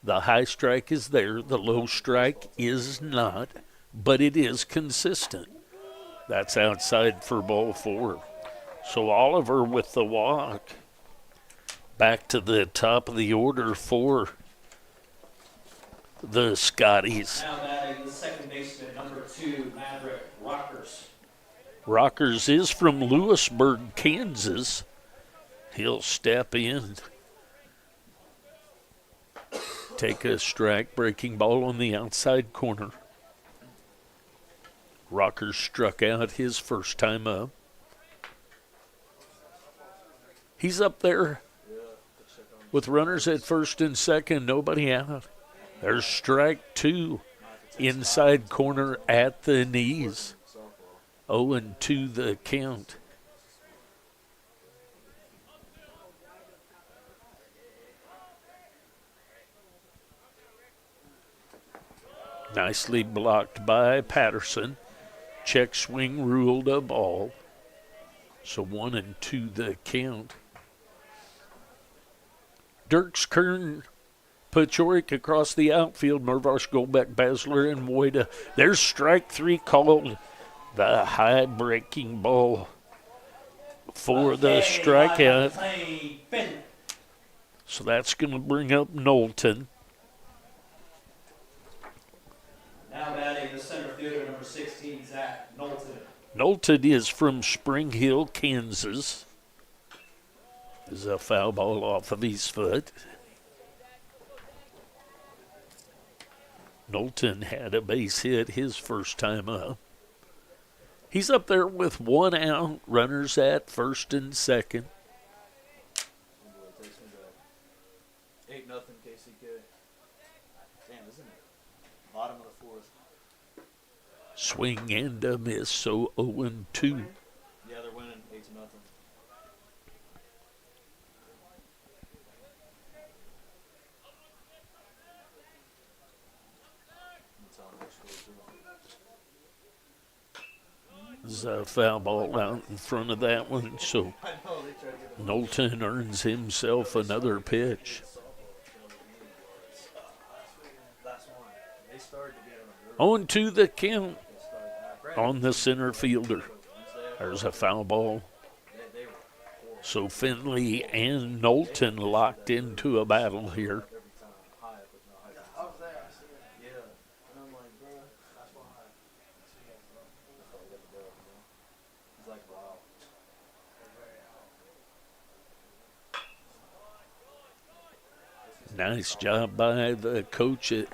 The high strike is there. The low strike is not, but it is consistent. That's outside for ball 4. So Oliver with the walk. Back to the top of the order for the Scotties. Now batting the second baseman, number 2, Maverick Rockers. Rockers is from Lewisburg, Kansas. He'll step in take a strike breaking ball on the outside corner. Rocker struck out his first time up. He's up there with runners at first and second, nobody out. There's strike two, inside corner at the knees. 0-2 the count. Nicely blocked by Patterson. Check swing ruled a ball. So 1-2 the count. Dirks, Kern, Pachorik across the outfield. Mervosh, Golbeck, Basler, and Moida. There's strike three called. The high breaking ball for the strikeout. So that's going to bring up Knowlton. Now batting the center fielder, number 16, Zach Knowlton. Knowlton is from Spring Hill, Kansas. There's a foul ball off of his foot. Knowlton had a base hit his first time up. He's up there with one out, runners at first and second. Takes me back. 8-0 KCK. Damn, isn't it? Bottom of the fourth. Swing and a miss, so 0-2. Yeah, they're winning 8-0. That's how much goes through. There's a foul ball out in front of that one, so I know, they try to get Knowlton earns himself another pitch. last one. They started to get on 0-2 the count on the center fielder. There's a foul ball. So Finley and Knowlton locked into a battle here. Nice job by the coach at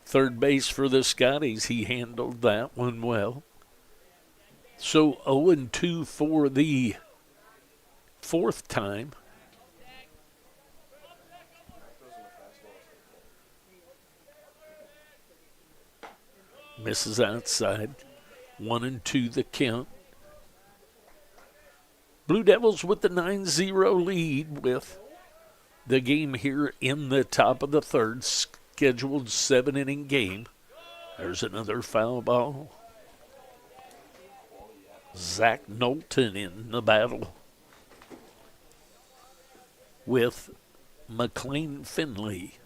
third base for the Scotties. He handled that one well. So 0-2 for the fourth time. Misses outside. 1-2 the count. Blue Devils with the 9-0 lead with the game here in the top of the third. Scheduled 7-inning game. There's another foul ball. Zach Knowlton in the battle with McLean Finley.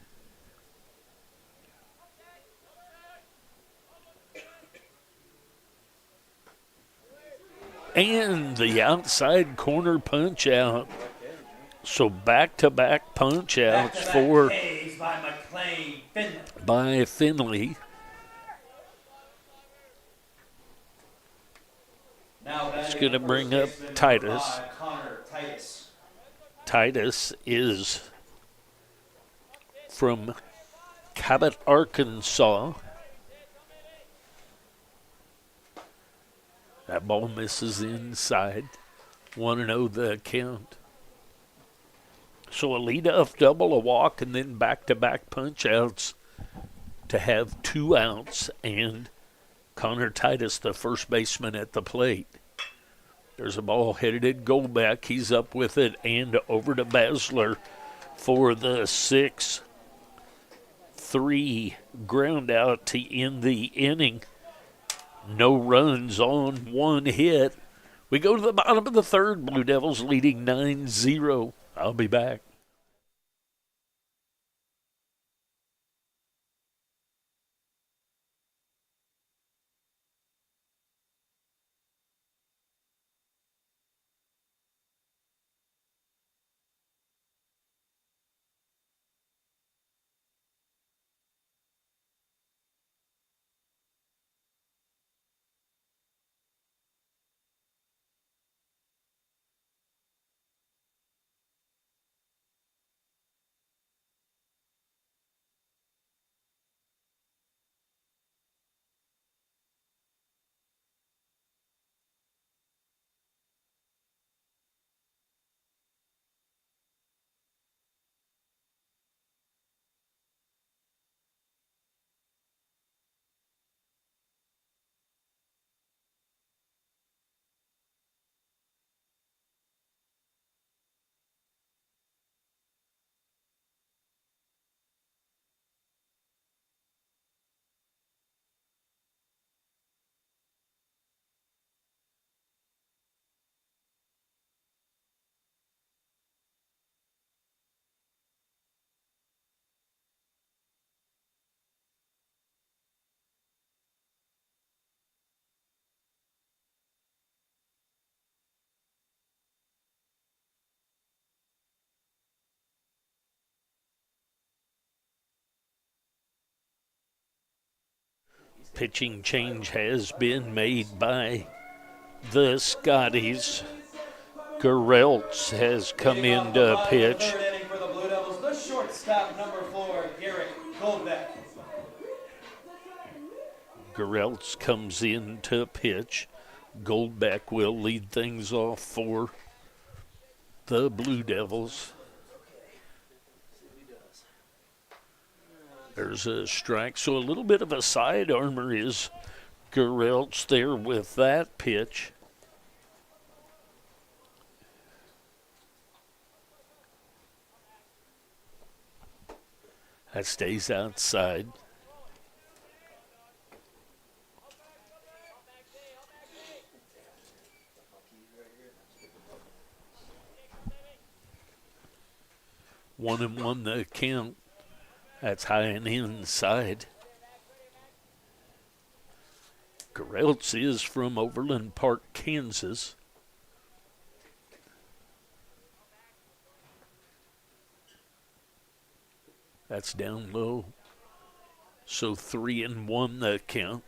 And the outside corner punch out. So back-to-back punch outs for by Finley. It's going to bring up Titus. Titus is from Cabot, Arkansas. That ball misses inside. 1-0 the count. So a leadoff double, a walk, and then back-to-back punch-outs to have 2 outs, and Connor Titus, the first baseman, at the plate. There's a ball headed at Golbeck. He's up with it and over to Basler for the 6-3 ground out to end the inning. No runs on one hit. We go to the bottom of the third. Blue Devils leading 9-0. I'll be back. Pitching change has been made by the Scotties. Gereltz has come Leading off into the bottom of the pitch. third inning for the Blue Devils, the shortstop, number 4, Garrett Goldbeck. Gereltz comes in to pitch. Goldbeck will lead things off for the Blue Devils. There's a strike, so a little bit of a side armor is Gereltz there with that pitch. That stays outside. One and one the count. That's high and inside. Gereltz is from Overland Park, Kansas. That's down low. So 3-1 the count.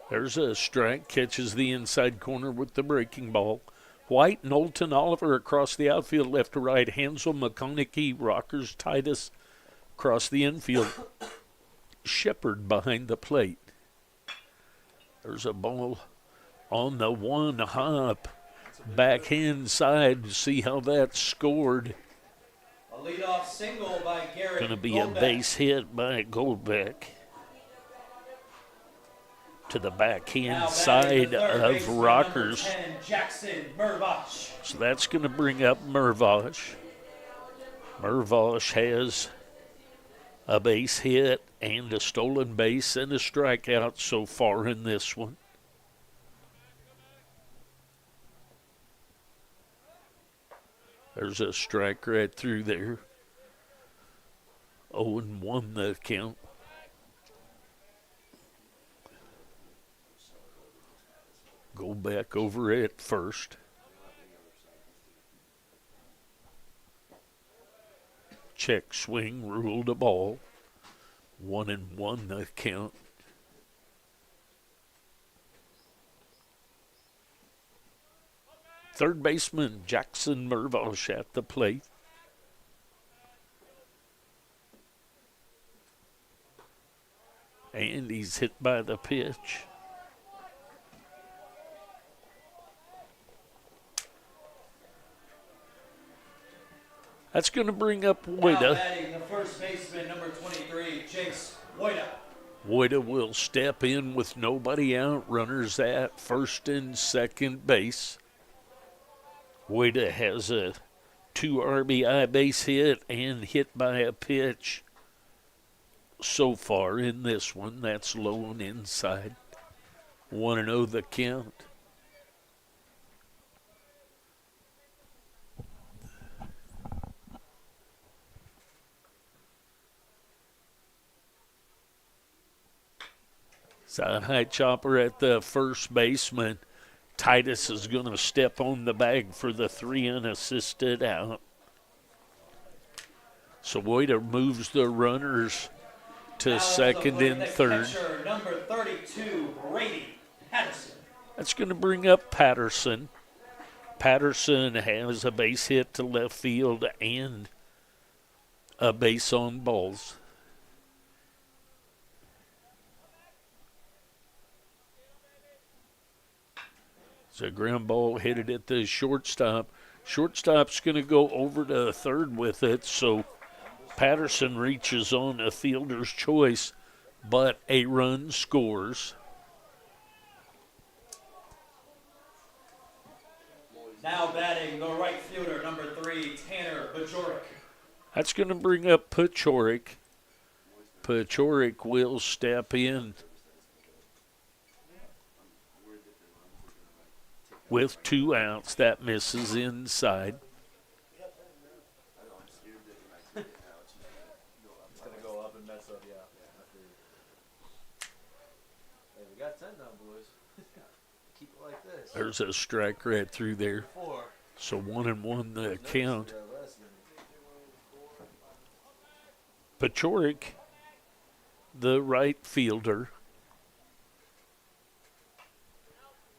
There's a strike, catches the inside corner with the breaking ball. White, Knowlton, Oliver across the outfield, left to right. Hansel, McConaughey, Rockers, Titus across the infield. Shepard behind the plate. There's a ball on the one hop. Backhand side. See how that's scored. A leadoff single by Garrett Going to be Goldbeck. a base hit by Goldbeck. To the backhand Now side batting the third of baseman, Rockers. number 10, Jackson Mervosh. So that's going to bring up Mervosh. Mervosh has a base hit and a stolen base and a strikeout so far in this one. There's a strike right through there. 0-1 the count. Go back over at first. Check swing, ruled a ball. 1-1 the count. Third baseman Jackson Mervosh at the plate. And he's hit by the pitch. That's going to bring up Now Woida. batting the first baseman, number 23, Chase Woida. Woida will step in with nobody out. Runners at first and second base. Woida has a 2 RBI base hit and hit by a pitch so far in this one. That's low and inside. 1-0 the count. Side high chopper at the first baseman. Titus is going to step on the bag for the 3 unassisted out. So Woida moves the runners to Now second the and third. Catcher, number 32, Brady Patterson. That's going to bring up Patterson. Patterson has a base hit to left field and a base on balls. It's a ground ball headed at the shortstop. Shortstop's going to go over to third with it, so Patterson reaches on a fielder's choice, but a run scores. Now batting the right fielder, number 3, Tanner Bajorek. That's going to bring up Pachorik. Pachorik will step in with 2 outs. That misses inside. It's gonna go up and mess up, yeah. Hey, we got 10 now, boys. Keep it like this. There's a strike right through there. 4. So 1-1 the count. Yeah, less than Pachoric, the right fielder.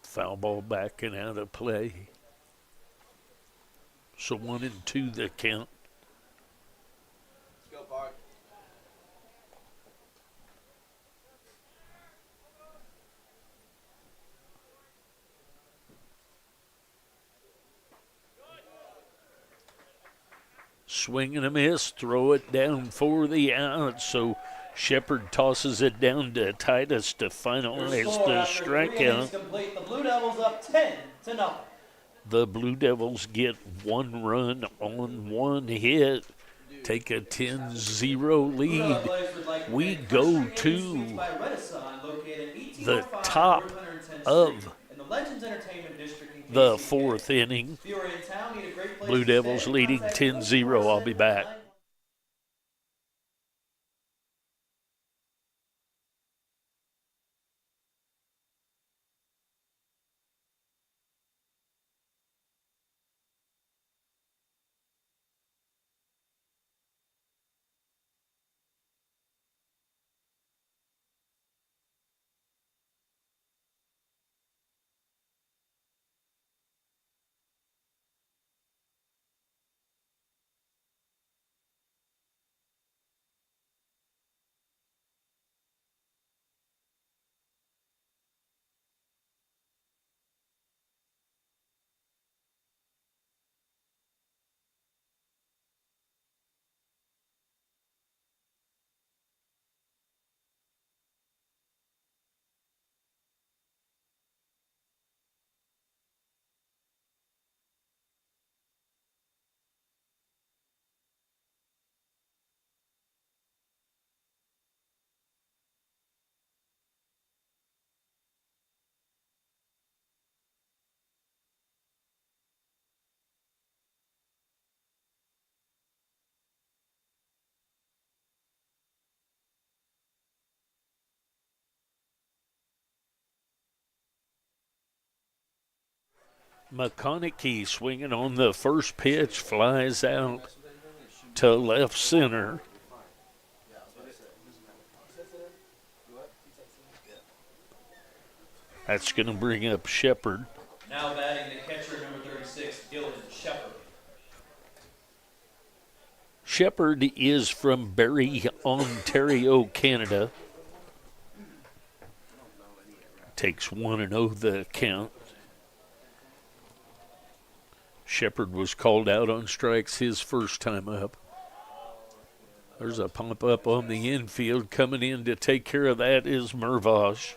Foul ball back and out of play. So 1-2 the count. Let's go, Park. Swing and a miss, throw it down for the out. So Shepard tosses it down to Titus to finalize the strikeout. Complete. The Blue Devils up 10-0. The Blue Devils get 1 run on 1 hit, take a 10-0 lead. We go to the top of the 4th inning. Blue Devils leading 10-0. I'll be back. McConaughey swinging on the first pitch, flies out to left center. That's going to bring up Shepard. Now batting the catcher, number 36, Dylan Shepard. Shepard is from Barrie, Ontario, Canada. Takes 1-0 the count. Shepard was called out on strikes his first time up. There's a pump up on the infield. Coming in to take care of that is Mervosh.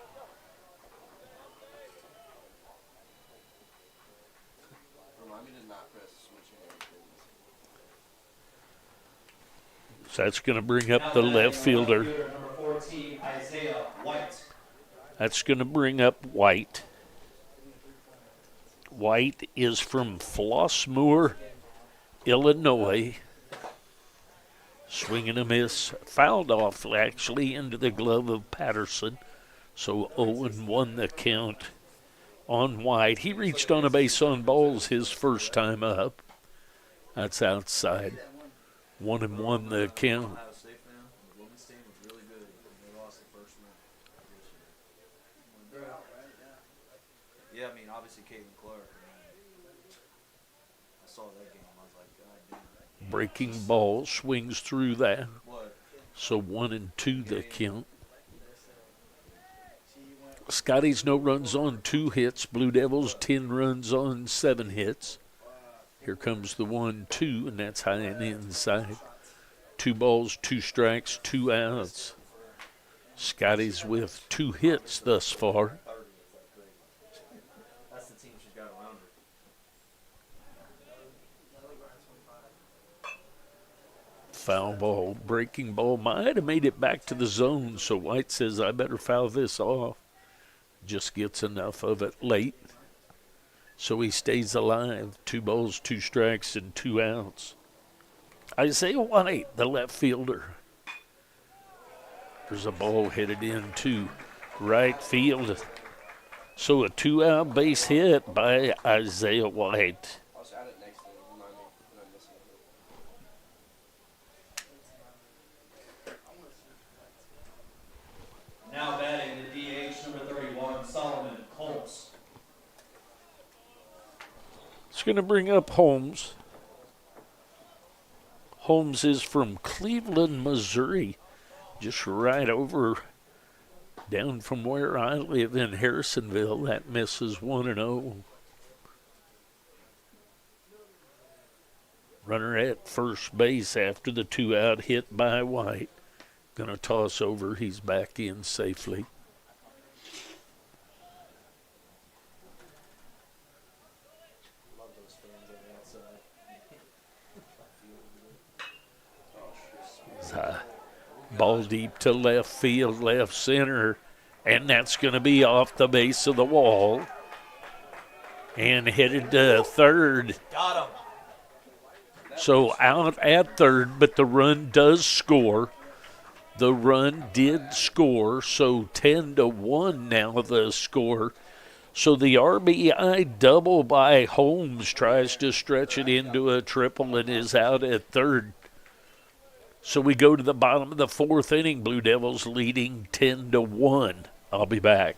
Remind me to not press switch hand, please. So that's going to bring up the left fielder. Number 14, Isaiah White. That's going to bring up White. White is from Flossmoor, Illinois. Swing and a miss. Fouled off, actually, into the glove of Patterson. So 0-1 the count on White. He reached on a base on balls his first time up. That's outside. 1-1 the count. Ohio State fan. The women's team was really good. They lost the first round. Yeah, I mean, obviously Caitlin Clark. I saw that game. I was like, God damn. Breaking ball swings through that. What? So 1-2 the count. Scotties no runs on 2 hits. Blue Devils 10 runs on 7 hits. Here comes the 1-2, and that's high and inside. 2 balls, 2 strikes, 2 outs. Scotties with 2 hits thus far. That's the team she's got around her. Foul ball, breaking ball. Might have made it back to the zone, so White says, I better foul this off. Just gets enough of it late. So he stays alive. 2 balls, 2 strikes, and 2 outs. Isaiah White, the left fielder. There's a ball headed into right field. So a 2-out base hit by Isaiah White. I'll just add it next to it. Remind me when I'm missing it. Now batting the DH number 31, Solomon Holmes. It's going to bring up Holmes. Holmes is from Cleveland, Missouri, just right over down from where I live in Harrisonville. That misses 1-0. Runner at first base after the 2-out hit by White. Gonna toss over. He's back in safely. Love those fans on the outside. Ball deep to left field, left center, and that's going to be off the base of the wall and headed to third. Got him. So out at third, but the run does score. The run did score, so 10-1 now the score. So the RBI double by Holmes tries to stretch it into a triple and is out at third. So we go to the bottom of the fourth inning. Blue Devils leading 10-1. I'll be back.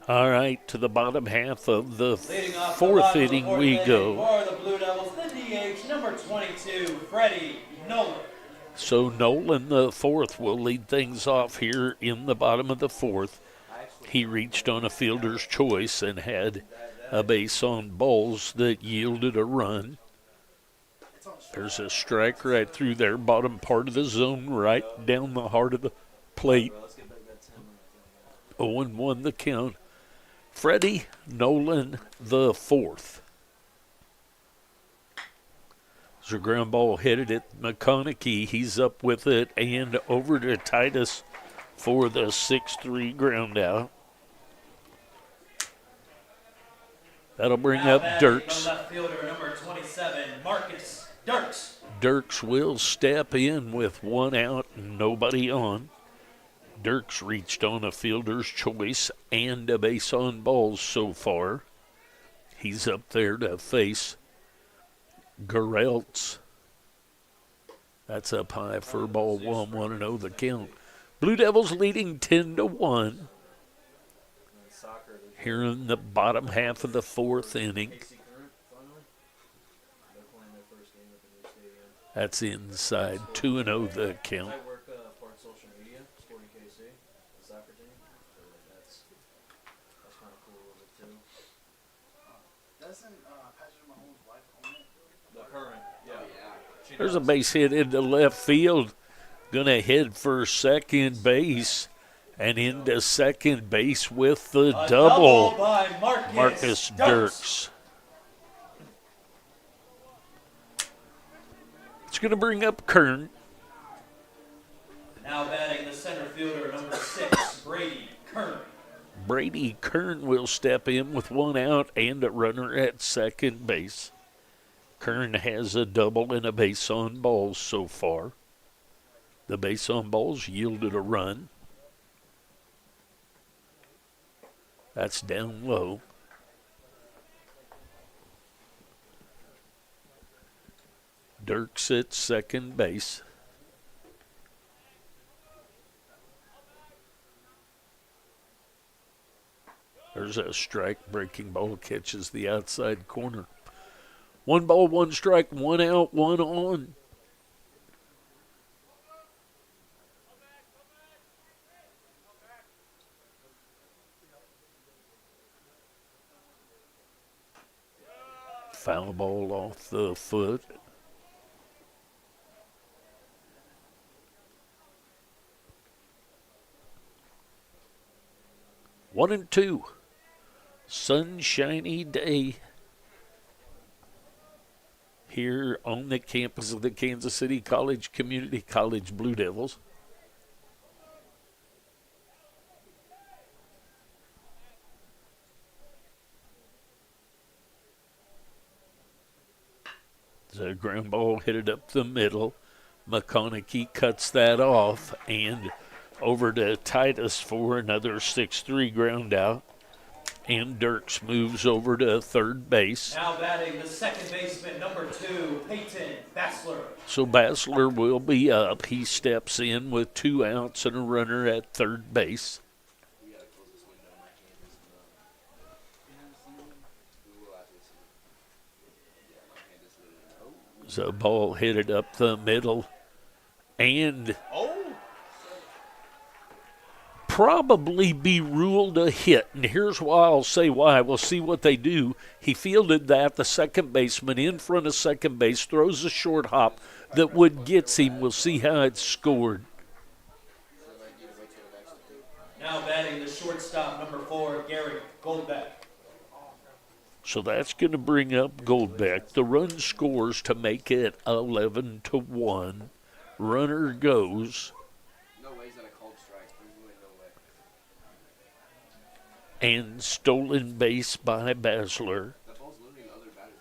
All right, to the bottom half of the Leading off the fourth bottom of the inning fourth we inning go. For the Blue Devils, the DH number 22, Freddie Nolan. So Nolan, the fourth, will lead things off here in the bottom of the fourth. He reached on a fielder's choice and had a base on balls that yielded a run. There's a strike right through there, bottom part of the zone, right down the heart of the plate. 0-1 the count. Freddie Nolan, the fourth. There's a ground ball headed at McConaughey. He's up with it and over to Titus for the 6-3 ground out. That'll bring Now up batting Dirks. the left fielder number 27, Marcus Dirks. Dirks will step in with 1 out and nobody on. Dirks reached on a fielder's choice and a base on balls so far. He's up there to face Gereltz. That's up high for ball 1-0 the count. Blue Devils leading 10-1 here in the bottom half of the fourth inning. KCK finally. They're playing their first game at the new stadium. That's inside 2-0 the count. I work part social media, Sporting KC, the soccer team. So that's kind of cool of it too. Doesn't Patrick Mahomes' wife own it? The current, yeah. She There's a does. base hit into left field. Gonna head for second base and into second base with the A double. by Marcus Dirks. It's gonna bring up Kern. Now batting the center fielder number 6, Brady Kern. Brady Kern will step in with 1 out and a runner at second base. Kern has a double and a base on balls so far. The base on balls yielded a run. That's down low. Dirks at second base. There's a strike. Breaking ball catches the outside corner. 1 ball, 1 strike, 1 out, 1 on. Foul ball off the foot. One and two. Sunshiny day here on the campus of the Kansas City College Community College Blue Devils. The ground ball hit it up the middle. McConaughey cuts that off and over to Titus for another 6-3 ground out. And Dirks moves over to third base. Now batting the second baseman, number 2, Peyton Bassler. So Bassler will be up. He steps in with 2 outs and a runner at third base. We gotta close this window. My hand is we will after this. Yeah, my hand is literally. So ball hit it up the middle. And probably be ruled a hit. And here's why I'll say why. We'll see what they do. He fielded that. The second baseman in front of second base throws a short hop that Wood gets him. We'll see how it's scored. Now batting the shortstop, number 4, Gary Goldbeck. So that's going to bring up Goldbeck. The run scores to make it 11-1. Runner goes. No way he's gonna call strikes. There's really no way. And stolen base by Bassler. That ball's literally the other batter's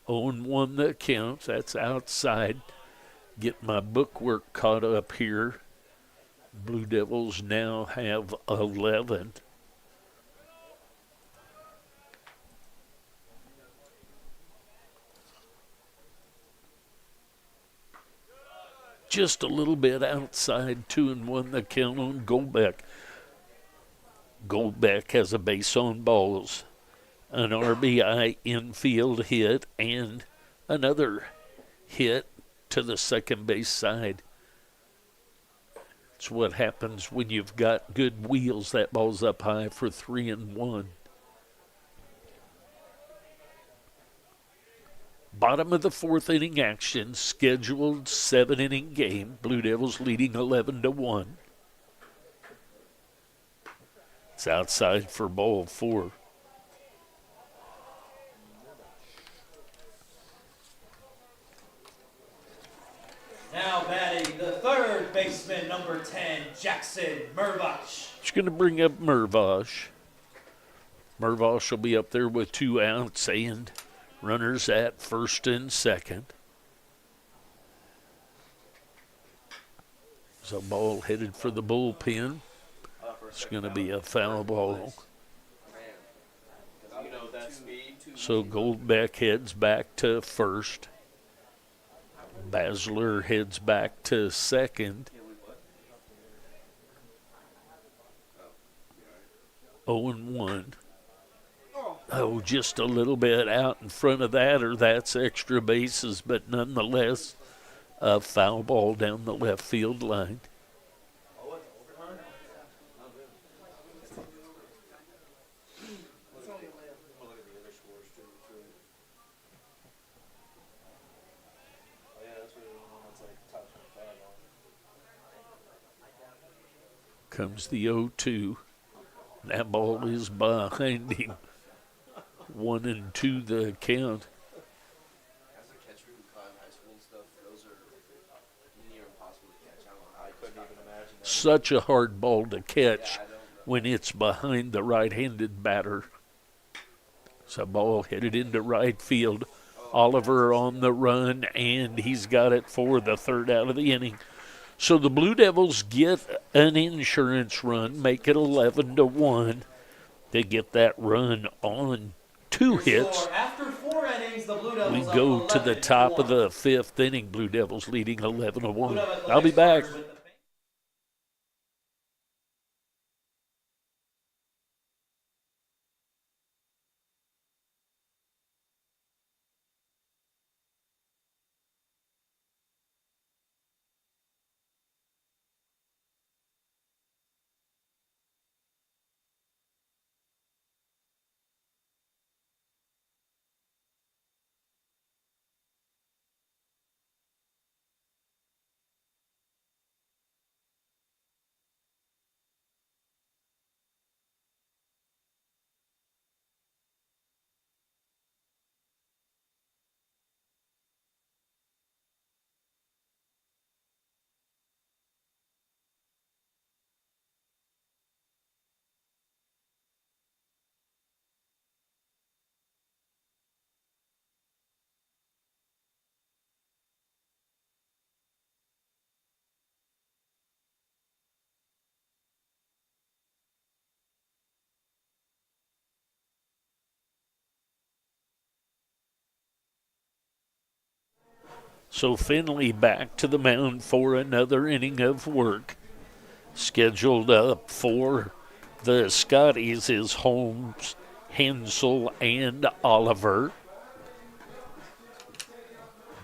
mind. What? 0-1 the count. That's outside. Get my bookwork caught up here. Blue Devils now have 11. Just a little bit outside, 2-1 the count on Goldbeck. Goldbeck has a base on balls, an RBI infield hit, and another hit to the second base side. It's what happens when you've got good wheels. That ball's up high for 3-1. Bottom of the 4th inning action, scheduled 7-inning game. Blue Devils leading 11-1. It's outside for ball 4. Now batting the third baseman, number 10, Jackson Mervosh. It's going to bring up Mervosh. Mervosh will be up there with 2 outs and runners at first and second. There's a ball headed for the bullpen. It's going to be a foul ball. You know that speed. So Goldbeck heads back to first. Bassler heads back to second. 0-1. Oh, just a little bit out in front of that, or that's extra bases, but nonetheless, a foul ball down the left field line. Comes the 0-2. That ball is behind him. 1-2 the count. As a catcher who caught in high school and stuff, those are near impossible to catch. I don't know how I he couldn't just even imagine that. Such a hard ball to catch Yeah, I don't know. when it's behind the right-handed batter. So ball headed into right field. Oliver on the run, and he's got it for the third out of the inning. So the Blue Devils get an insurance run, make it 11-1. They get that run on 2 Your hits. score after 4 innings, the Blue We Devils up go to the top of 11-1. the 5th inning. Blue Devils leading 11-1. Blue Devils I'll be back. with the So Finley back to the mound for another inning of work. Scheduled up for the Scotties is Holmes, Hensel, and Oliver.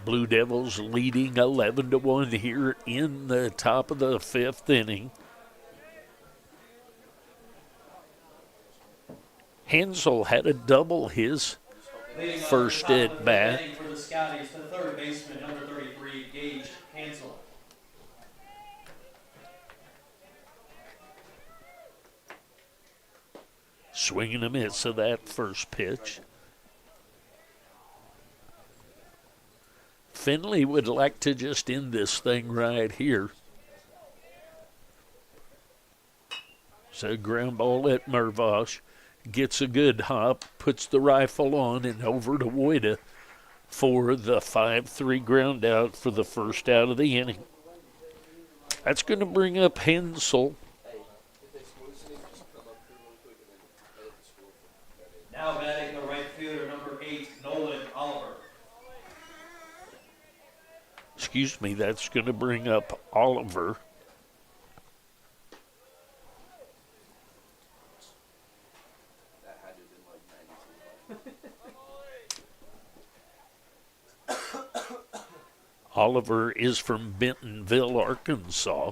Blue Devils leading 11-1 here in the top of the 5th inning. Hensel had a double his leading off first the top of the at fifth bat. inning for the Scotties, the third baseman, number 33, Gage Hansel. Swinging a miss of that first pitch. Finley would like to just end this thing right here. So ground ball at Mervosh. Gets a good hop, puts the rifle on, and over to Woida for the 5-3 ground out for the first out of the inning. That's going to bring up Hensel. Now batting the right fielder, number 8, Nolan Oliver. Excuse me, that's going to bring up Oliver. That had to have been like 92. Oliver is from Bentonville, Arkansas.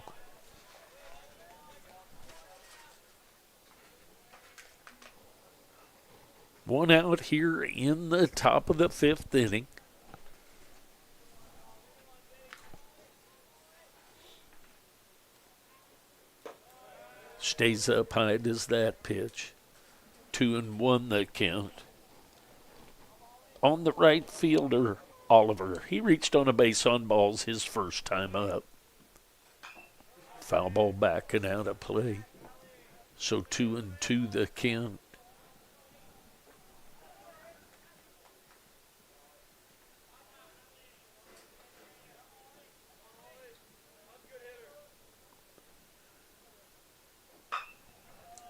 One out here in the top of the 5th inning. Stays up high, does that pitch. 2-1 the count. On the right fielder, Oliver. He reached on a base on balls his first time up. Foul ball back and out of play. So 2-2 the count.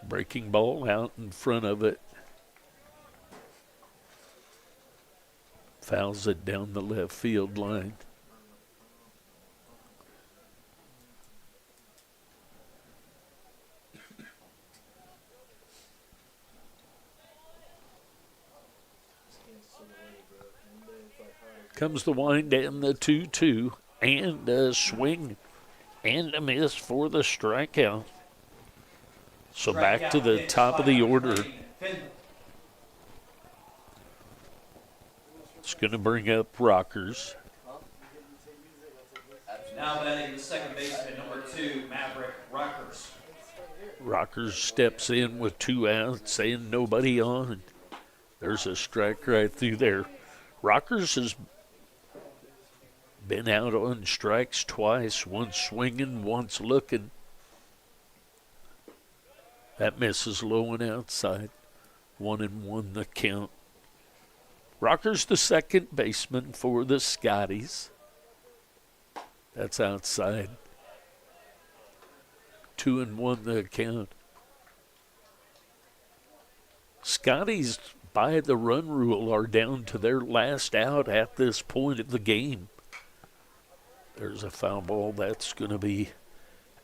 Breaking ball out in front of it. Fouls it down the left field line. Comes the wind and the 2-2, and a swing and a miss for the strikeout. So back to the top of the order. It's going to bring up Rockers. Now batting the second baseman, number 2, Maverick Rockers. Rockers steps in with 2 outs, saying nobody on. There's a strike right through there. Rockers has Been out on strikes twice, once swinging, once looking. That misses low and outside. 1-1 the count. Rocker's the second baseman for the Scotties. That's outside. 2-1 the count. Scotties, by the run rule, are down to their last out at this point of the game. There's a foul ball that's going to be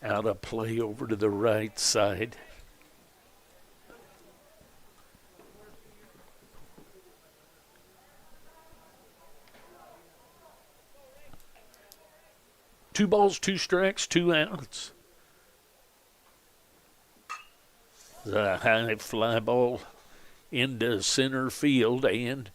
out of play over to the right side. Two balls, two strikes, two outs. The high fly ball into center field, and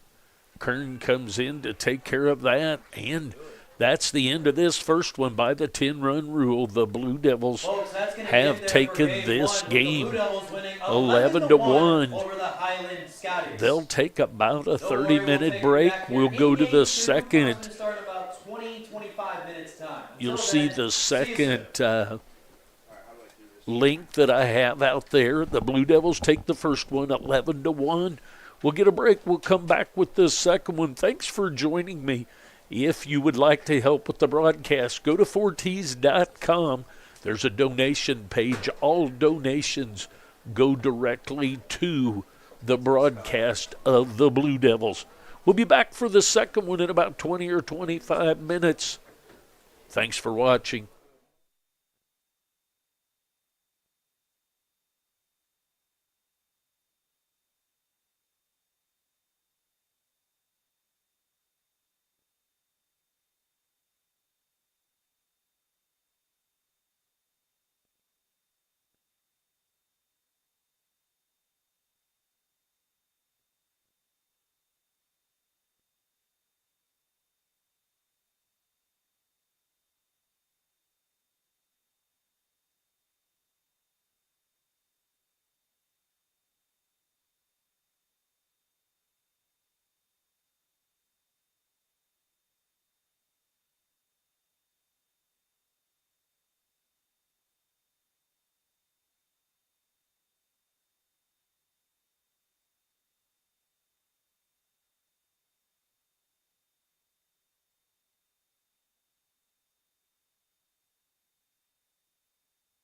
Kern comes in to take care of that, and that's the end of this first one. By the 10-run rule, the Blue Devils Folks, have taken this game 11-1 11-1. over the Highland Scotties. They'll take about a Don't worry, we'll 30-minute take break. back We'll here. go to the In-game second. Zoom start about 20-25 minutes time. You'll Until see then, the see you soon. second link that I have out there. The Blue Devils take the first one 11-1. We'll get a break. We'll come back with the second one. Thanks for joining me. If you would like to help with the broadcast, go to 4ts.com. There's a donation page. All donations go directly to the broadcast of the Blue Devils. We'll be back for the second one in about 20 or 25 minutes. Thanks for watching.